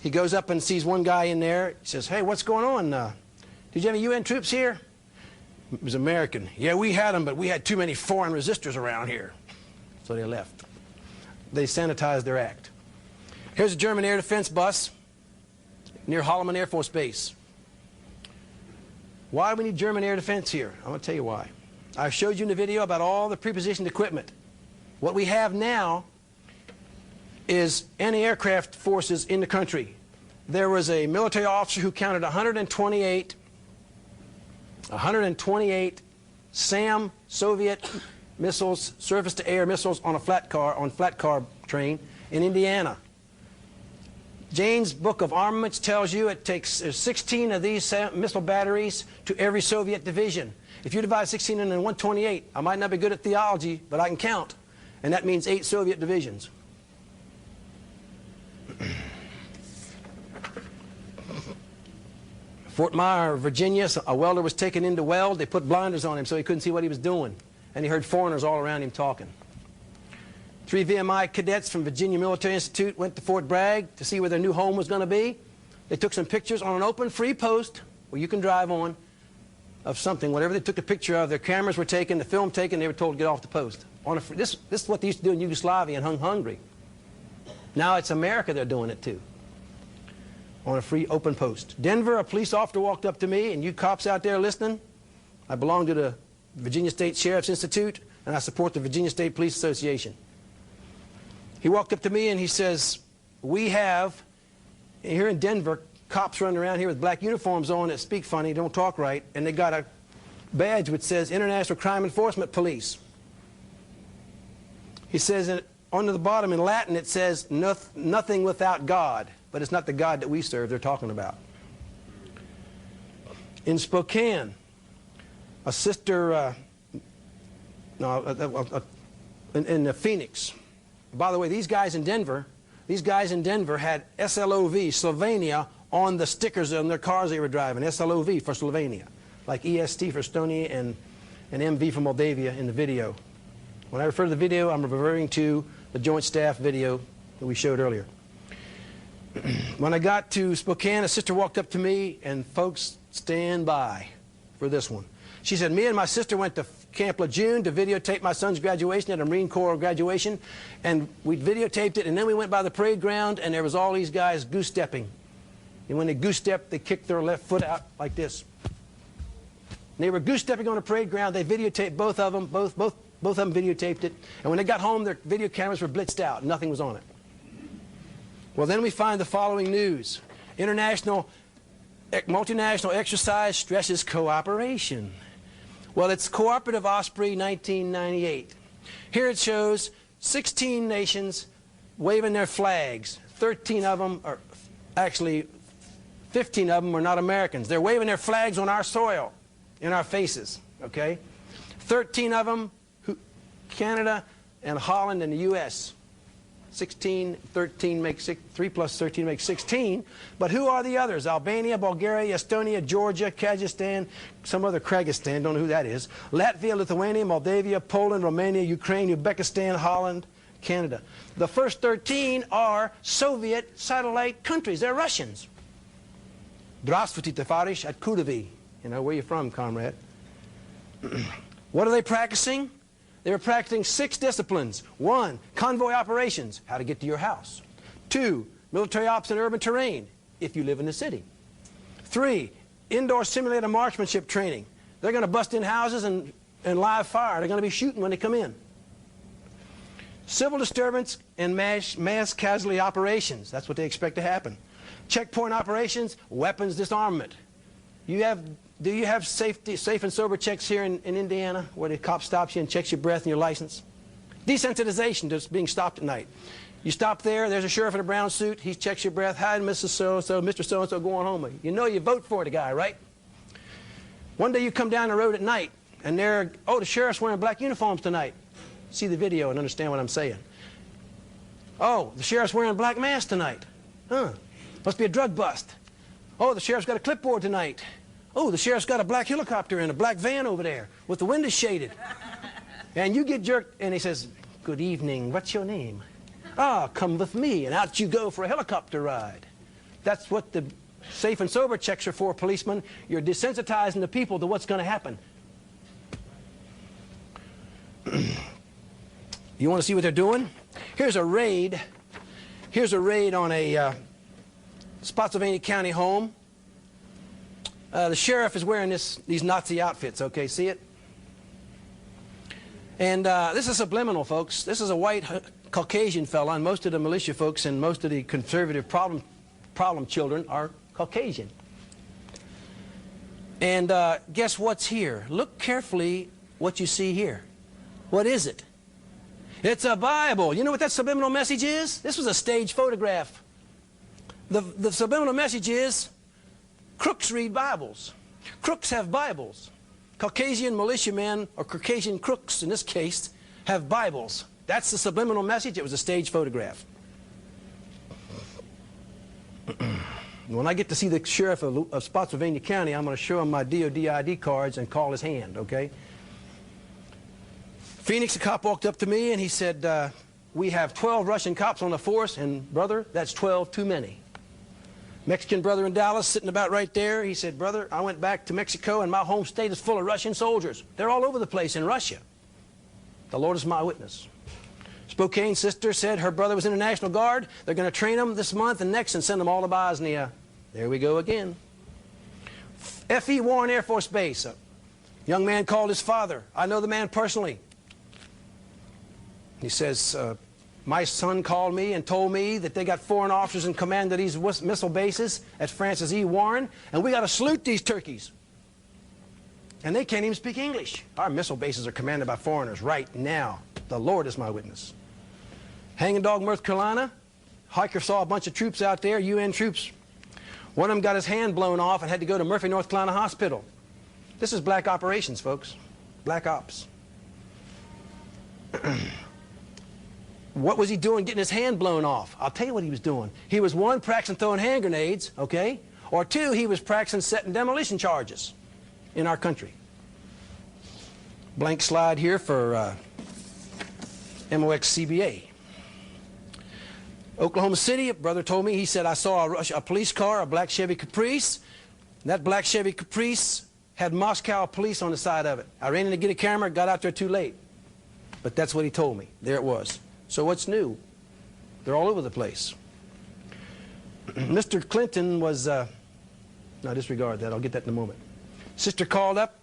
He goes up and sees one guy in there. He says, "Hey, what's going on? Did you have any UN troops here?" It was American. "Yeah, we had them, but we had too many foreign resistors around here." So they left. They sanitized their act. Here's a German air defense bus near Holloman Air Force Base. Why do we need German air defense here? I'm going to tell you why. I showed you in the video about all the prepositioned equipment. What we have now is anti-aircraft forces in the country. There was a military officer who counted 128 SAM Soviet missiles, surface-to-air missiles on a flat car train in Indiana. Jane's Book of Armaments tells you it takes 16 of these missile batteries to every Soviet division. If you divide 16 into 128, I might not be good at theology, but I can count, and that means 8 Soviet divisions. Fort Myer, Virginia, a welder was taken in to weld. They put blinders on him so he couldn't see what he was doing, and he heard foreigners all around him talking. 3 VMI cadets from Virginia Military Institute went to Fort Bragg to see where their new home was going to be. They took some pictures on an open, free post where you can drive on of something. Whatever they took a picture of, their cameras were taken, the film taken, they were told to get off the post. This is what they used to do in Yugoslavia and Hungary. Now it's America they're doing it to. On a free, open post. Denver, a police officer walked up to me, and you cops out there listening, I belong to the Virginia State Sheriff's Institute, and I support the Virginia State Police Association. He walked up to me and he says, "We have, here in Denver, cops running around here with black uniforms on that speak funny, don't talk right, and they got a badge which says International Crime Enforcement Police." He says, on the bottom in Latin it says, "Nothing without God," but it's not the God that we serve they're talking about. In Spokane, a sister, in Phoenix. By the way, these guys in Denver had SLOV, Slovenia, on the stickers on their cars they were driving, SLOV for Slovenia, like EST for Estonia and MV for Moldavia in the video. When I refer to the video, I'm referring to the Joint Staff video that we showed earlier. When I got to Spokane, a sister walked up to me, and folks, stand by for this one. She said, me and my sister went to Camp Lejeune to videotape my son's graduation at a Marine Corps graduation, and we videotaped it, and then we went by the parade ground, and there was all these guys goose-stepping. And when they goose-stepped, they kicked their left foot out like this. And they were goose-stepping on the parade ground. They videotaped both of them. Both of them videotaped it. And when they got home, their video cameras were blitzed out. Nothing was on it. Well, then we find the following news. Multinational exercise stresses cooperation. Well, it's Cooperative Osprey 1998. Here it shows 16 nations waving their flags. 13 of them are actually 15 of them are not Americans. They're waving their flags on our soil, in our faces, okay? 13 of them, Canada and Holland and the U.S. 16, 13 makes 3 plus 13 makes 16. But who are the others? Albania, Bulgaria, Estonia, Georgia, Kazakhstan, some other Kyrgyzstan, don't know who that is. Latvia, Lithuania, Moldavia, Poland, Romania, Ukraine, Uzbekistan, Holland, Canada. The first 13 are Soviet satellite countries. They're Russians. Здравствуйте, товарищ, откуда вы? You know, where you from, comrade? What are they practicing? They were practicing 6 disciplines. 1, convoy operations, how to get to your house. 2, military ops in urban terrain, if you live in the city. 3, indoor simulated marksmanship training. They're going to bust in houses and live fire. They're going to be shooting when they come in. Civil disturbance and mass casualty operations. That's what they expect to happen. Checkpoint operations, weapons disarmament. Do you have safe and sober checks here in Indiana, where the cop stops you and checks your breath and your license? Desensitization to being stopped at night. You stop there, there's a sheriff in a brown suit, he checks your breath. Hi, Mrs. So-and-so, Mr. So-and-so going home. You know you vote for the guy, right? One day you come down the road at night, and the sheriff's wearing black uniforms tonight. See the video and understand what I'm saying. Oh, the sheriff's wearing a black mask tonight. Huh. Must be a drug bust. Oh, the sheriff's got a clipboard tonight. Oh, the sheriff's got a black helicopter in a black van over there with the windows shaded. And you get jerked, and he says, good evening, what's your name? Ah, come with me, and out you go for a helicopter ride. That's what the safe and sober checks are for, policemen. You're desensitizing the people to what's going to happen. You want to see what they're doing? Here's a raid. Here's a raid on a Spotsylvania County home. The sheriff is wearing these Nazi outfits, okay, see it? And this is subliminal, folks. This is a white Caucasian fella, and most of the militia folks and most of the conservative problem children are Caucasian. And guess what's here? Look carefully what you see here. What is it? It's a Bible. You know what that subliminal message is? This was a staged photograph. The subliminal message is, crooks read Bibles. Crooks have Bibles. Caucasian militiamen, or Caucasian crooks in this case, have Bibles. That's the subliminal message. It was a staged photograph. When I get to see the sheriff of Spotsylvania County, I'm going to show him my DOD ID cards and call his hand, okay? Phoenix, a cop walked up to me and he said, we have 12 Russian cops on the force, and brother, that's 12 too many. Mexican brother in Dallas, sitting about right there, he said, brother, I went back to Mexico and my home state is full of Russian soldiers. They're all over the place in Russia. The Lord is my witness. Spokane sister said her brother was in the National Guard. They're going to train them this month and next and send them all to Bosnia. There we go again. F.E. Warren Air Force Base. A young man called his father. I know the man personally. He says, my son called me and told me that they got foreign officers in command of these missile bases at Francis E. Warren, and we got to salute these turkeys. And they can't even speak English. Our missile bases are commanded by foreigners right now. The Lord is my witness. Hanging Dog, North Carolina. Hiker saw a bunch of troops out there, UN troops. One of them got his hand blown off and had to go to Murphy, North Carolina Hospital. This is black operations, folks. Black ops. What was he doing getting his hand blown off? I'll tell you what he was doing. He was, one, practicing throwing hand grenades, okay? Or two, he was practicing setting demolition charges in our country. Blank slide here for MOX CBA. Oklahoma City, a brother told me, he said, I saw a police car, a black Chevy Caprice. That black Chevy Caprice had Moscow police on the side of it. I ran in to get a camera, got out there too late. But that's what he told me. There it was. So what's new? They're all over the place. Mr. Clinton was, no, disregard that. I'll get that in a moment. Sister called up,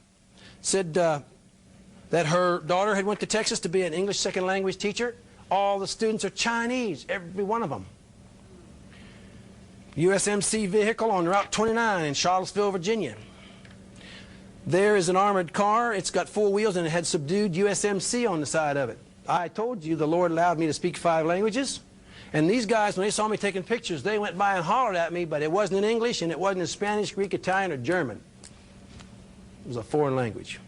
said that her daughter had went to Texas to be an English second language teacher. All the students are Chinese, every one of them. USMC vehicle on Route 29 in Charlottesville, Virginia. There is an armored car. It's got 4 wheels and it had subdued USMC on the side of it. I told you the Lord allowed me to speak 5 languages. And these guys, when they saw me taking pictures, they went by and hollered at me, but it wasn't in English and it wasn't in Spanish, Greek, Italian, or German. It was a foreign language.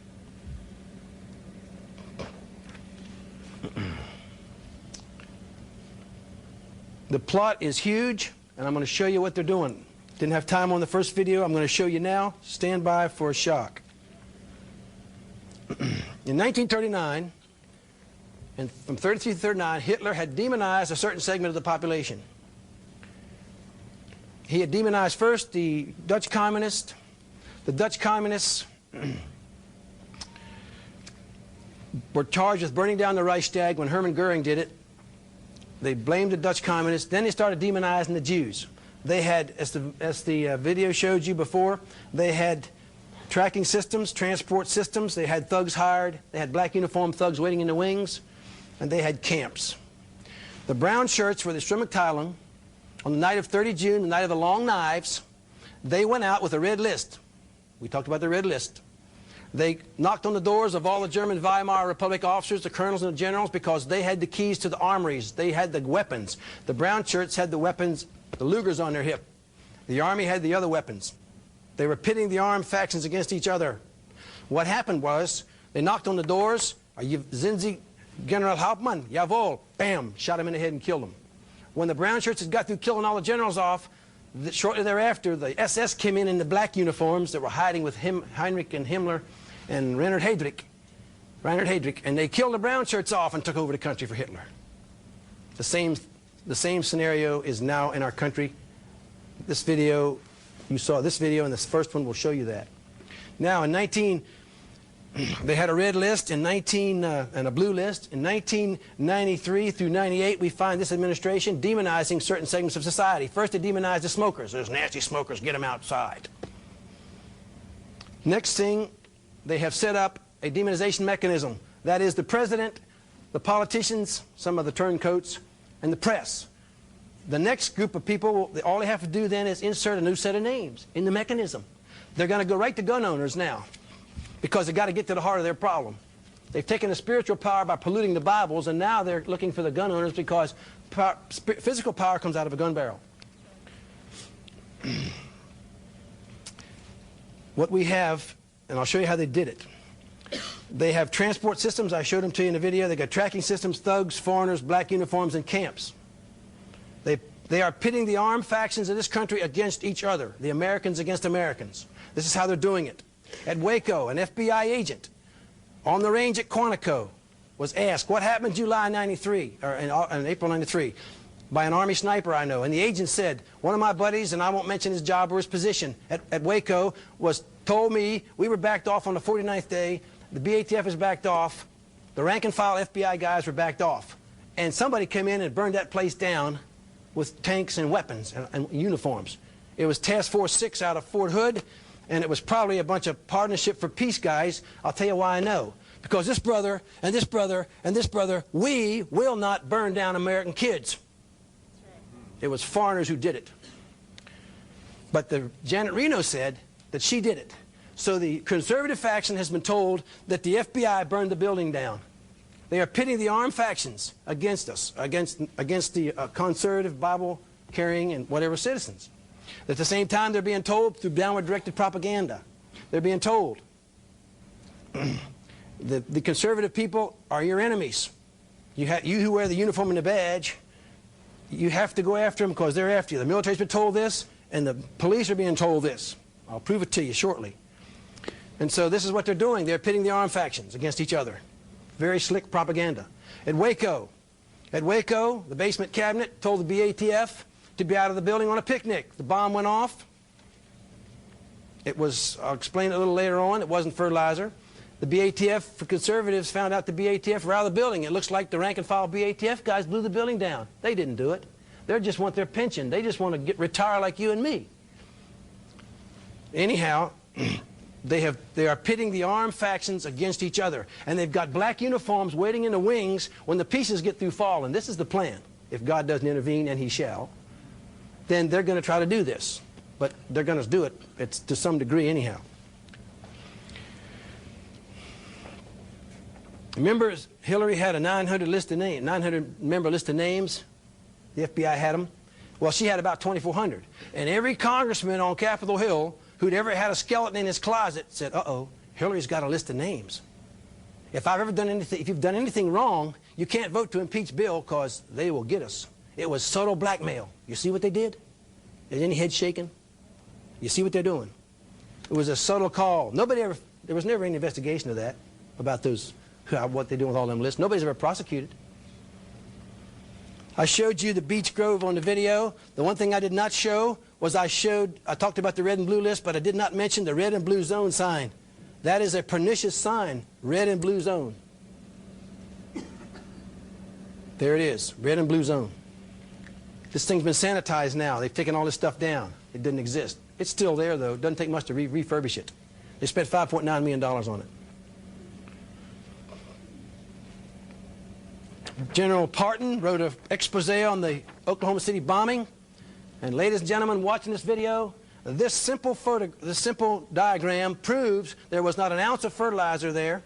The plot is huge, and I'm going to show you what they're doing. Didn't have time on the first video. I'm going to show you now. Stand by for a shock. In 1939, and from 33 to 39, Hitler had demonized a certain segment of the population. He had demonized first the Dutch communists. The Dutch communists were charged with burning down the Reichstag when Hermann Goering did it. They blamed the Dutch communists. Then they started demonizing the Jews. They had, as the video showed you before, they had tracking systems, transport systems. They had thugs hired. They had black uniformed thugs waiting in the wings. And they had camps. The brown shirts were the Sturmabteilung. On the night of 30 June, the night of the long knives, they went out with a red list. We talked about the red list. They knocked on the doors of all the German Weimar Republic officers, the colonels and the generals, because they had the keys to the armories. They had the weapons. The brown shirts had the weapons, the Lugers on their hip. The army had the other weapons. They were pitting the armed factions against each other. What happened was, they knocked on the doors. Are you Zinzi General Hauptmann? Jawohl. Bam. Shot him in the head and killed him. When the brown shirts had got through killing all the generals off, shortly thereafter, the SS came in the black uniforms that were hiding with Heinrich and Himmler and Reinhard Heydrich, and they killed the brown shirts off and took over the country for Hitler. The same scenario is now in our country. This video, you saw this video, and this first one will show you that. Now, they had a red list and a blue list. In 1993 through 98, we find this administration demonizing certain segments of society. First, they demonized the smokers. Those nasty smokers, get them outside. Next thing, they have set up a demonization mechanism. That is the president, the politicians, some of the turncoats, and the press. The next group of people, all they have to do then is insert a new set of names in the mechanism. They're going to go right to gun owners now, because they've got to get to the heart of their problem. They've taken the spiritual power by polluting the Bibles, and now they're looking for the gun owners because physical power comes out of a gun barrel. What we have, and I'll show you how they did it. They have transport systems. I showed them to you in the video. They got tracking systems, thugs, foreigners, black uniforms, and camps. They are pitting the armed factions of this country against each other, the Americans against Americans. This is how they're doing it. At Waco, an FBI agent on the range at Quantico was asked, what happened in July 93, or in April 93, by an Army sniper I know. And the agent said, one of my buddies, and I won't mention his job or his position, at Waco, told me we were backed off on the 49th day, the BATF is backed off, the rank and file FBI guys were backed off. And somebody came in and burned that place down with tanks and weapons and uniforms. It was Task Force 6 out of Fort Hood, and it was probably a bunch of Partnership for Peace guys. I'll tell you why I know. Because this brother, and this brother, and this brother, we will not burn down American kids. It was foreigners who did it. But Janet Reno said that she did it. So the conservative faction has been told that the FBI burned the building down. They are pitting the armed factions against us, against the conservative, Bible-carrying, and whatever citizens. At the same time, they're being told through downward-directed propaganda. They're being told the conservative people are your enemies. You who wear the uniform and the badge, you have to go after them because they're after you. The military's been told this, and the police are being told this. I'll prove it to you shortly. And so this is what they're doing. They're pitting the armed factions against each other. Very slick propaganda. At Waco, the basement cabinet told the BATF to be out of the building on a picnic. The bomb went off. It was, I'll explain it a little later on, it wasn't fertilizer. The BATF, for conservatives, found out the BATF were out of the building. It looks like the rank and file BATF guys blew the building down. They didn't do it. They just want their pension. They just want to retire like you and me. Anyhow, they are pitting the armed factions against each other. And they've got black uniforms waiting in the wings when the pieces get through falling. This is the plan. If God doesn't intervene, and he shall, then they're going to try to do this. But they're going to do it. It's to some degree anyhow. Remember, Hillary had a 900 member list of names. The FBI had them. Well, she had about 2,400. And every congressman on Capitol Hill who'd ever had a skeleton in his closet said, uh-oh, Hillary's got a list of names. If you've done anything wrong, you can't vote to impeach Bill because they will get us. It was subtle blackmail. You see what they did? Is any head shaking? You see what they're doing? It was a subtle call. There was never any investigation of that, about what they're doing with all them lists. Nobody's ever prosecuted. I showed you the Beach Grove on the video. The one thing I did not show was I talked about the red and blue list, but I did not mention the red and blue zone sign. That is a pernicious sign, red and blue zone. There it is, red and blue zone. This thing's been sanitized now. They've taken all this stuff down. It didn't exist. It's still there, though. It doesn't take much to refurbish it. They spent $5.9 million on it. General Parton wrote an expose on the Oklahoma City bombing. And ladies and gentlemen watching this video, this simple diagram proves there was not an ounce of fertilizer there.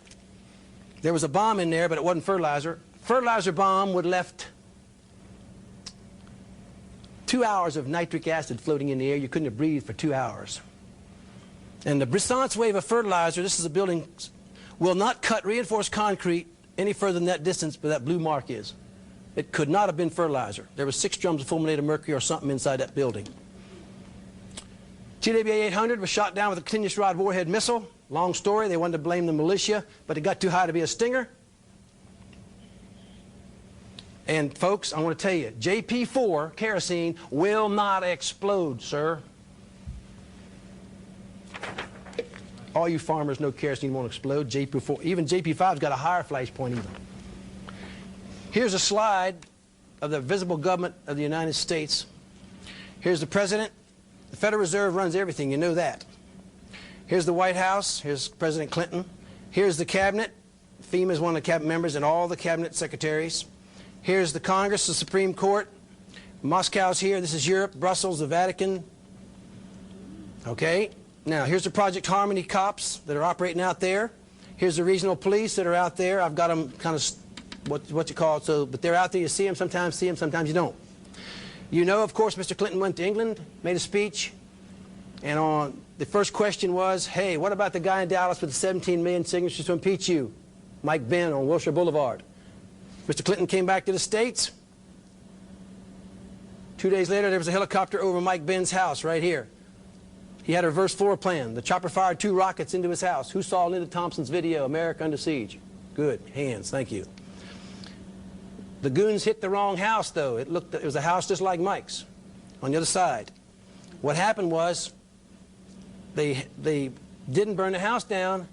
There was a bomb in there, but it wasn't fertilizer. Fertilizer bomb would have left 2 hours of nitric acid floating in the air. You couldn't have breathed for 2 hours. And the Brisson's wave of fertilizer, this is a building, will not cut reinforced concrete any further than that distance where that blue mark is. It could not have been fertilizer. There was 6 drums of fulminated mercury or something inside that building. TWA-800 was shot down with a continuous rod warhead missile. Long story. They wanted to blame the militia, but it got too high to be a stinger. And folks, I want to tell you, JP4 kerosene will not explode, sir. All you farmers know kerosene won't explode. JP4, even JP5's got a higher flash point even. Here's a slide of the visible government of the United States. Here's the president. The Federal Reserve runs everything, you know that. Here's the White House. Here's President Clinton. Here's the cabinet. FEMA is one of the cabinet members and all the cabinet secretaries. Here's the Congress, the Supreme Court. Moscow's here. This is Europe, Brussels, the Vatican. Okay. Now, here's the Project Harmony cops that are operating out there. Here's the regional police that are out there. I've got them kind of what you call it, but they're out there. You see them sometimes you don't. You know, of course, Mr. Clinton went to England, made a speech, and the first question was, hey, what about the guy in Dallas with the 17 million signatures to impeach you, Mike Benn on Wilshire Boulevard? Mr. Clinton came back to the States. 2 days later, there was a helicopter over Mike Benn's house right here. He had a reverse floor plan. The chopper fired 2 rockets into his house. Who saw Linda Thompson's video, America Under Siege? Good. Hands. Thank you. The goons hit the wrong house, though. It was a house just like Mike's on the other side. What happened was they didn't burn the house down,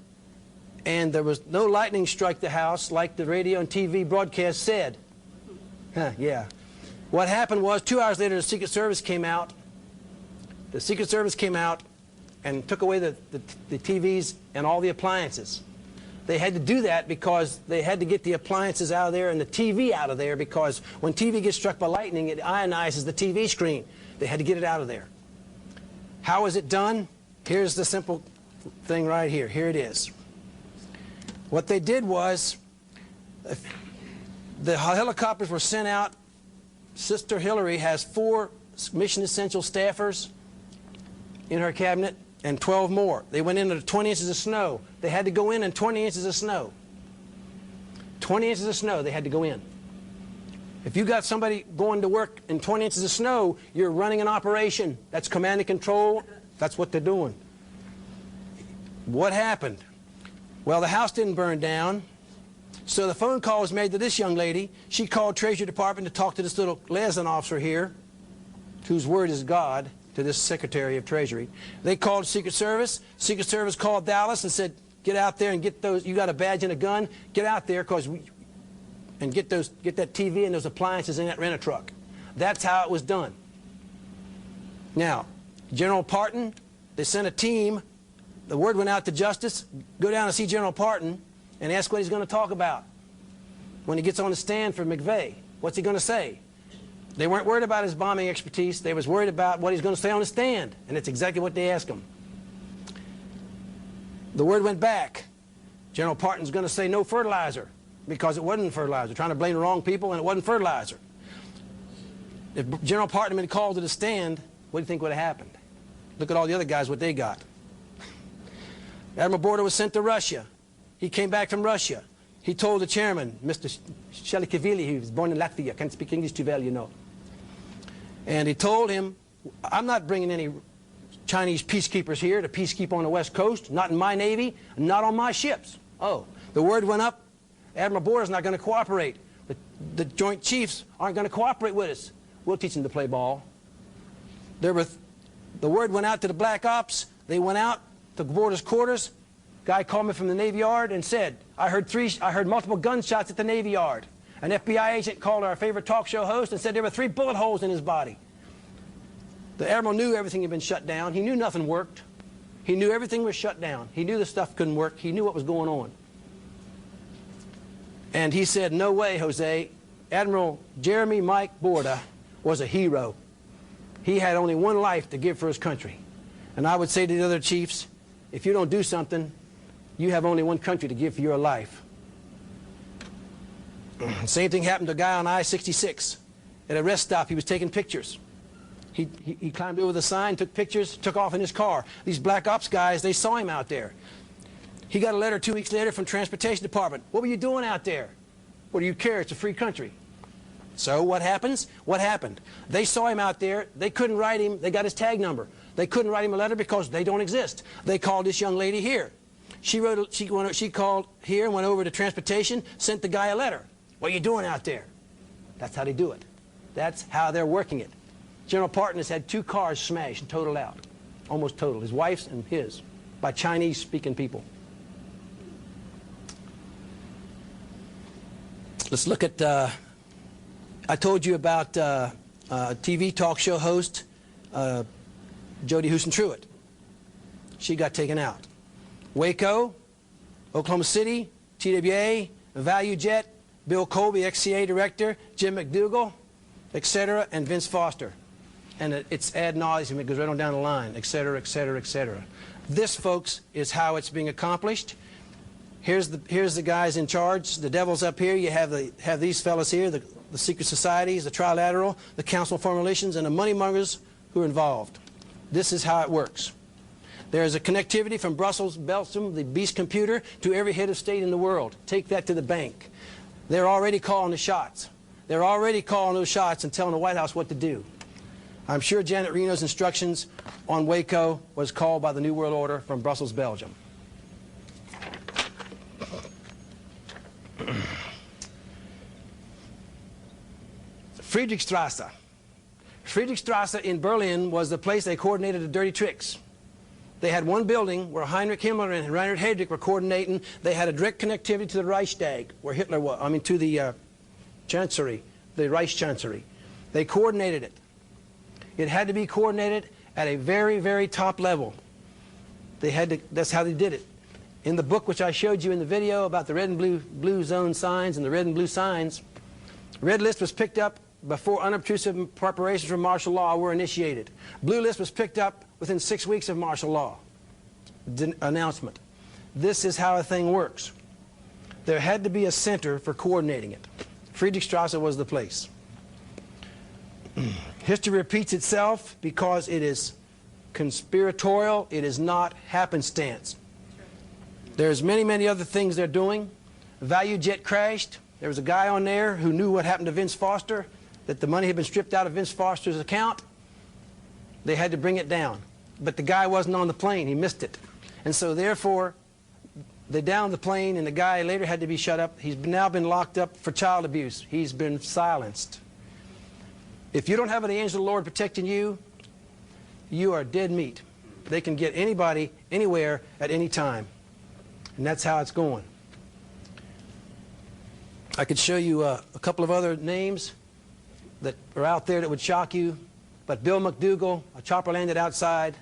and there was no lightning strike the house like the radio and TV broadcast said. Yeah. What happened was 2 hours later, the Secret Service came out. The Secret Service came out and took away the TVs and all the appliances. They had to do that because they had to get the appliances out of there and the TV out of there, because when TV gets struck by lightning, it ionizes the TV screen. They had to get it out of there. How is it done? Here's the simple thing right here. Here it is. What they did was the helicopters were sent out. Sister Hillary has 4 mission essential staffers in her cabinet and 12 more. They went into 20 inches of snow. They had to go in 20 inches of snow. 20 inches of snow they had to go in. If you got somebody going to work in 20 inches of snow, you're running an operation. That's command and control. That's what they're doing. What happened? Well, the house didn't burn down. So the phone call was made to this young lady. She called Treasury Department to talk to this little liaison officer here, whose word is God, to this Secretary of Treasury. They called Secret Service. Secret Service called Dallas and said, get out there and get those, you got a badge and a gun, get out there and get that TV and those appliances in that rent-a-truck. That's how it was done. Now, General Parton, they sent a team. The word went out to Justice, go down and see General Parton and ask what he's going to talk about when he gets on the stand for McVeigh. What's he going to say? They weren't worried about his bombing expertise. They was worried about what he's going to say on the stand, and it's exactly what they asked him. The word went back. General Parton's going to say no fertilizer because it wasn't fertilizer. Trying to blame the wrong people, and it wasn't fertilizer. If General Parton had been called to the stand, what do you think would have happened? Look at all the other guys, what they got. Admiral Border was sent to Russia. He came back from Russia. He told the chairman, Mr. Shelikivili, he was born in Latvia, can't speak English too well, you know. And he told him, I'm not bringing any Chinese peacekeepers here to peacekeep on the West Coast, not in my Navy, not on my ships. Oh, the word went up, Admiral Border's not going to cooperate. The Joint Chiefs aren't going to cooperate with us. We'll teach them to play ball. The word went out to the Black Ops. They went out to Border's quarters. Guy called me from the Navy Yard and said, I heard multiple gunshots at the Navy Yard. An FBI agent called our favorite talk show host and said there were 3 bullet holes in his body. The Admiral knew everything had been shut down. He knew nothing worked. He knew everything was shut down. He knew the stuff couldn't work. He knew what was going on. And he said, no way, Jose. Admiral Jeremy Mike Borda was a hero. He had only one life to give for his country. And I would say to the other chiefs, if you don't do something, you have only one country to give for your life. Same thing happened to a guy on I-66. At a rest stop, he was taking pictures. He climbed over the sign, took pictures, took off in his car. These Black Ops guys, they saw him out there. He got a letter 2 weeks later from Transportation Department. What were you doing out there? What do you care? It's a free country. So what happens? What happened? They saw him out there. They couldn't write him. They got his tag number. They couldn't write him a letter because they don't exist. They called this young lady here. She called here and went over to Transportation, sent the guy a letter. What are you doing out there? That's how they do it. That's how they're working it. General Parton has had 2 cars smashed and totaled out. Almost totaled. His wife's and his. By Chinese-speaking people. Let's look at... I told you about TV talk show host Jody Houston Truitt. She got taken out. Waco, Oklahoma City, TWA, Value Jet, Bill Colby, ex-CA director, Jim McDougal, etc., and Vince Foster. And it's ad nauseum. It goes right on down the line, etc., etc., etc. This, folks, is how it's being accomplished. Here's the guys in charge. The devil's up here. You have these fellas here, the secret societies, the trilateral, the Council of Foreign Relations, and the money mongers who are involved. This is how it works. There is a connectivity from Brussels, Belgium, the beast computer, to every head of state in the world. Take that to the bank. They're already calling the shots. They're already calling those shots and telling the White House what to do. I'm sure Janet Reno's instructions on Waco was called by the New World Order from Brussels, Belgium. Friedrichstrasse. Friedrichstrasse in Berlin was the place they coordinated the dirty tricks. They had one building where Heinrich Himmler and Reinhard Heydrich were coordinating. They had a direct connectivity to the Reichstag, where Hitler was, to the Chancery, the Reich Chancery. They coordinated it. It had to be coordinated at a very, very top level. They had to, that's how they did it. In the book which I showed you in the video about the red and blue zone signs and the red and blue signs, red list was picked up before unobtrusive preparations for martial law were initiated. Blue list was picked up within 6 weeks of martial law announcement. This is how a thing works. There had to be a center for coordinating it. Friedrichstrasse was the place. History repeats itself because it is conspiratorial. It is not happenstance. There's many, many other things they're doing. Value Jet crashed. There was a guy on there who knew what happened to Vince Foster, that the money had been stripped out of Vince Foster's account. They had to bring it down. But the guy wasn't on the plane. He missed it. And so therefore, they downed the plane, and the guy later had to be shut up. He's now been locked up for child abuse. He's been silenced. If you don't have an angel of the Lord protecting you, you are dead meat. They can get anybody, anywhere, at any time. And that's how it's going. I could show you a couple of other names that are out there that would shock you. But Bill McDougal, a chopper landed outside.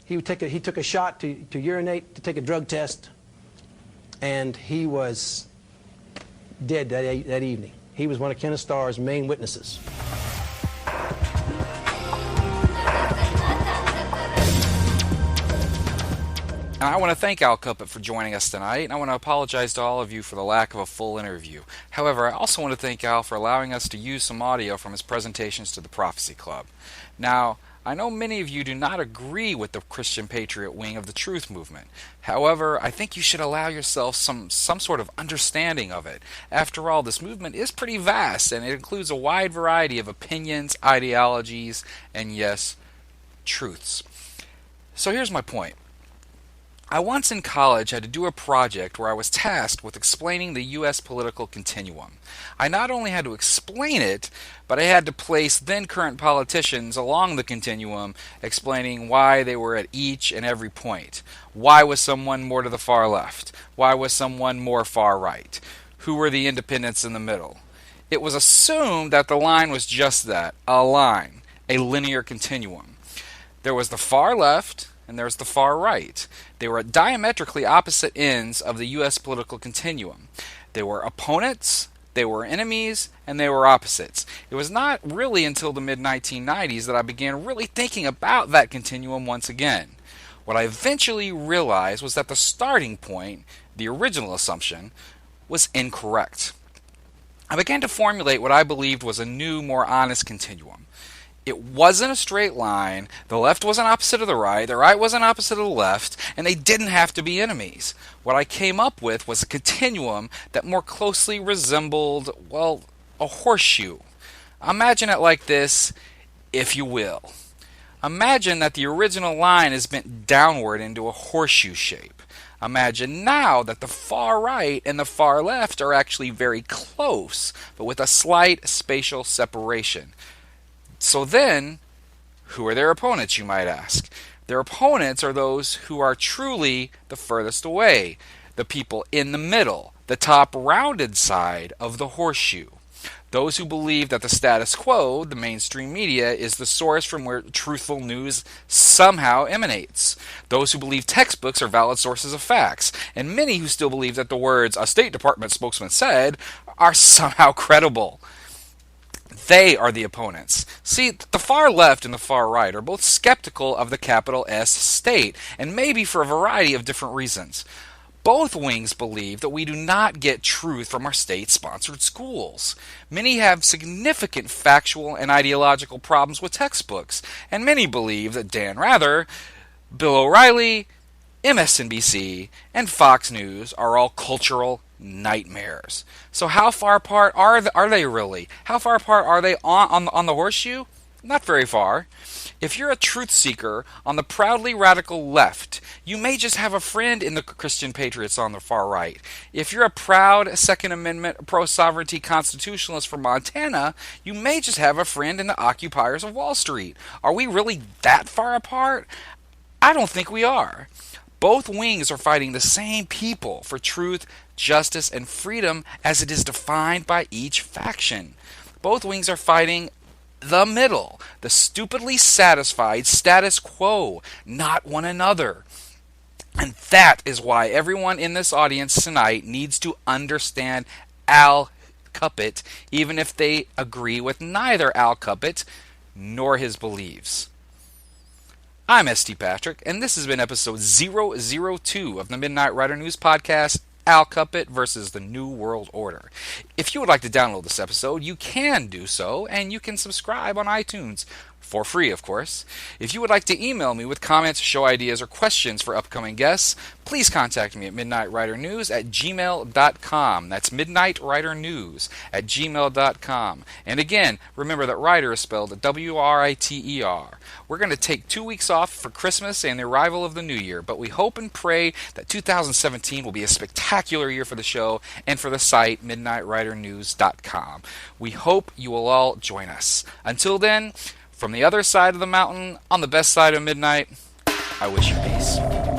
He took a shot to urinate, to take a drug test, and he was dead that evening. He was one of Kenneth Starr's main witnesses. And I want to thank Al Cuppett for joining us tonight, and I want to apologize to all of you for the lack of a full interview. However, I also want to thank Al for allowing us to use some audio from his presentations to the Prophecy Club. Now, I know many of you do not agree with the Christian Patriot wing of the Truth movement. However, I think you should allow yourself some sort of understanding of it. After all, this movement is pretty vast, and it includes a wide variety of opinions, ideologies, and yes, truths. So here's my point. I once in college had to do a project where I was tasked with explaining the U.S. political continuum. I not only had to explain it, but I had to place then current politicians along the continuum, explaining why they were at each and every point. Why was someone more to the far left? Why was someone more far right? Who were the independents in the middle? It was assumed that the line was just that, a line, a linear continuum. There was the far left, and there's the far right. They were at diametrically opposite ends of the U.S. political continuum. They were opponents, they were enemies, and they were opposites. It was not really until the mid-1990s that I began really thinking about that continuum once again. What I eventually realized was that the starting point, the original assumption, was incorrect. I began to formulate what I believed was a new, more honest continuum. It wasn't a straight line, the left wasn't opposite of the right wasn't opposite of the left, and they didn't have to be enemies. What I came up with was a continuum that more closely resembled, well, a horseshoe. Imagine it like this, if you will. Imagine that the original line is bent downward into a horseshoe shape. Imagine now that the far right and the far left are actually very close, but with a slight spatial separation. So then, who are their opponents, you might ask? Their opponents are those who are truly the furthest away, the people in the middle, the top rounded side of the horseshoe. Those who believe that the status quo, the mainstream media, is the source from where truthful news somehow emanates. Those who believe textbooks are valid sources of facts. And many who still believe that the words "a State Department spokesman said" are somehow credible. They are the opponents. See, the far left and the far right are both skeptical of the capital S state, and maybe for a variety of different reasons. Both wings believe that we do not get truth from our state-sponsored schools. Many have significant factual and ideological problems with textbooks, and many believe that Dan Rather, Bill O'Reilly, MSNBC, and Fox News are all cultural nightmares. So how far apart are they really? How far apart are they on the horseshoe? Not very far. If you're a truth seeker on the proudly radical left, you may just have a friend in the Christian Patriots on the far right. If you're a proud Second Amendment pro-sovereignty constitutionalist from Montana, you may just have a friend in the occupiers of Wall Street. Are we really that far apart? I don't think we are. Both wings are fighting the same people for truth, justice, and freedom as it is defined by each faction. Both wings are fighting the middle, the stupidly satisfied status quo, not one another. And that is why everyone in this audience tonight needs to understand Al Cuppett, even if they agree with neither Al Cuppett nor his beliefs. I'm St. Patrick, and this has been episode 002 of the Midnight Rider News Podcast, Al Cuppett versus the New World Order. If you would like to download this episode, you can do so, and you can subscribe on iTunes for free, of course. If you would like to email me with comments, show ideas, or questions for upcoming guests, please contact me at midnightridernews@gmail.com. That's midnightridernews@gmail.com. And again, remember that Rider is spelled W-R-I-T-E-R. We're going to take 2 weeks off for Christmas and the arrival of the new year, but we hope and pray that 2017 will be a spectacular year for the show and for the site, midnightridernews.com. We hope you will all join us. Until then, from the other side of the mountain, on the best side of midnight, I wish you peace.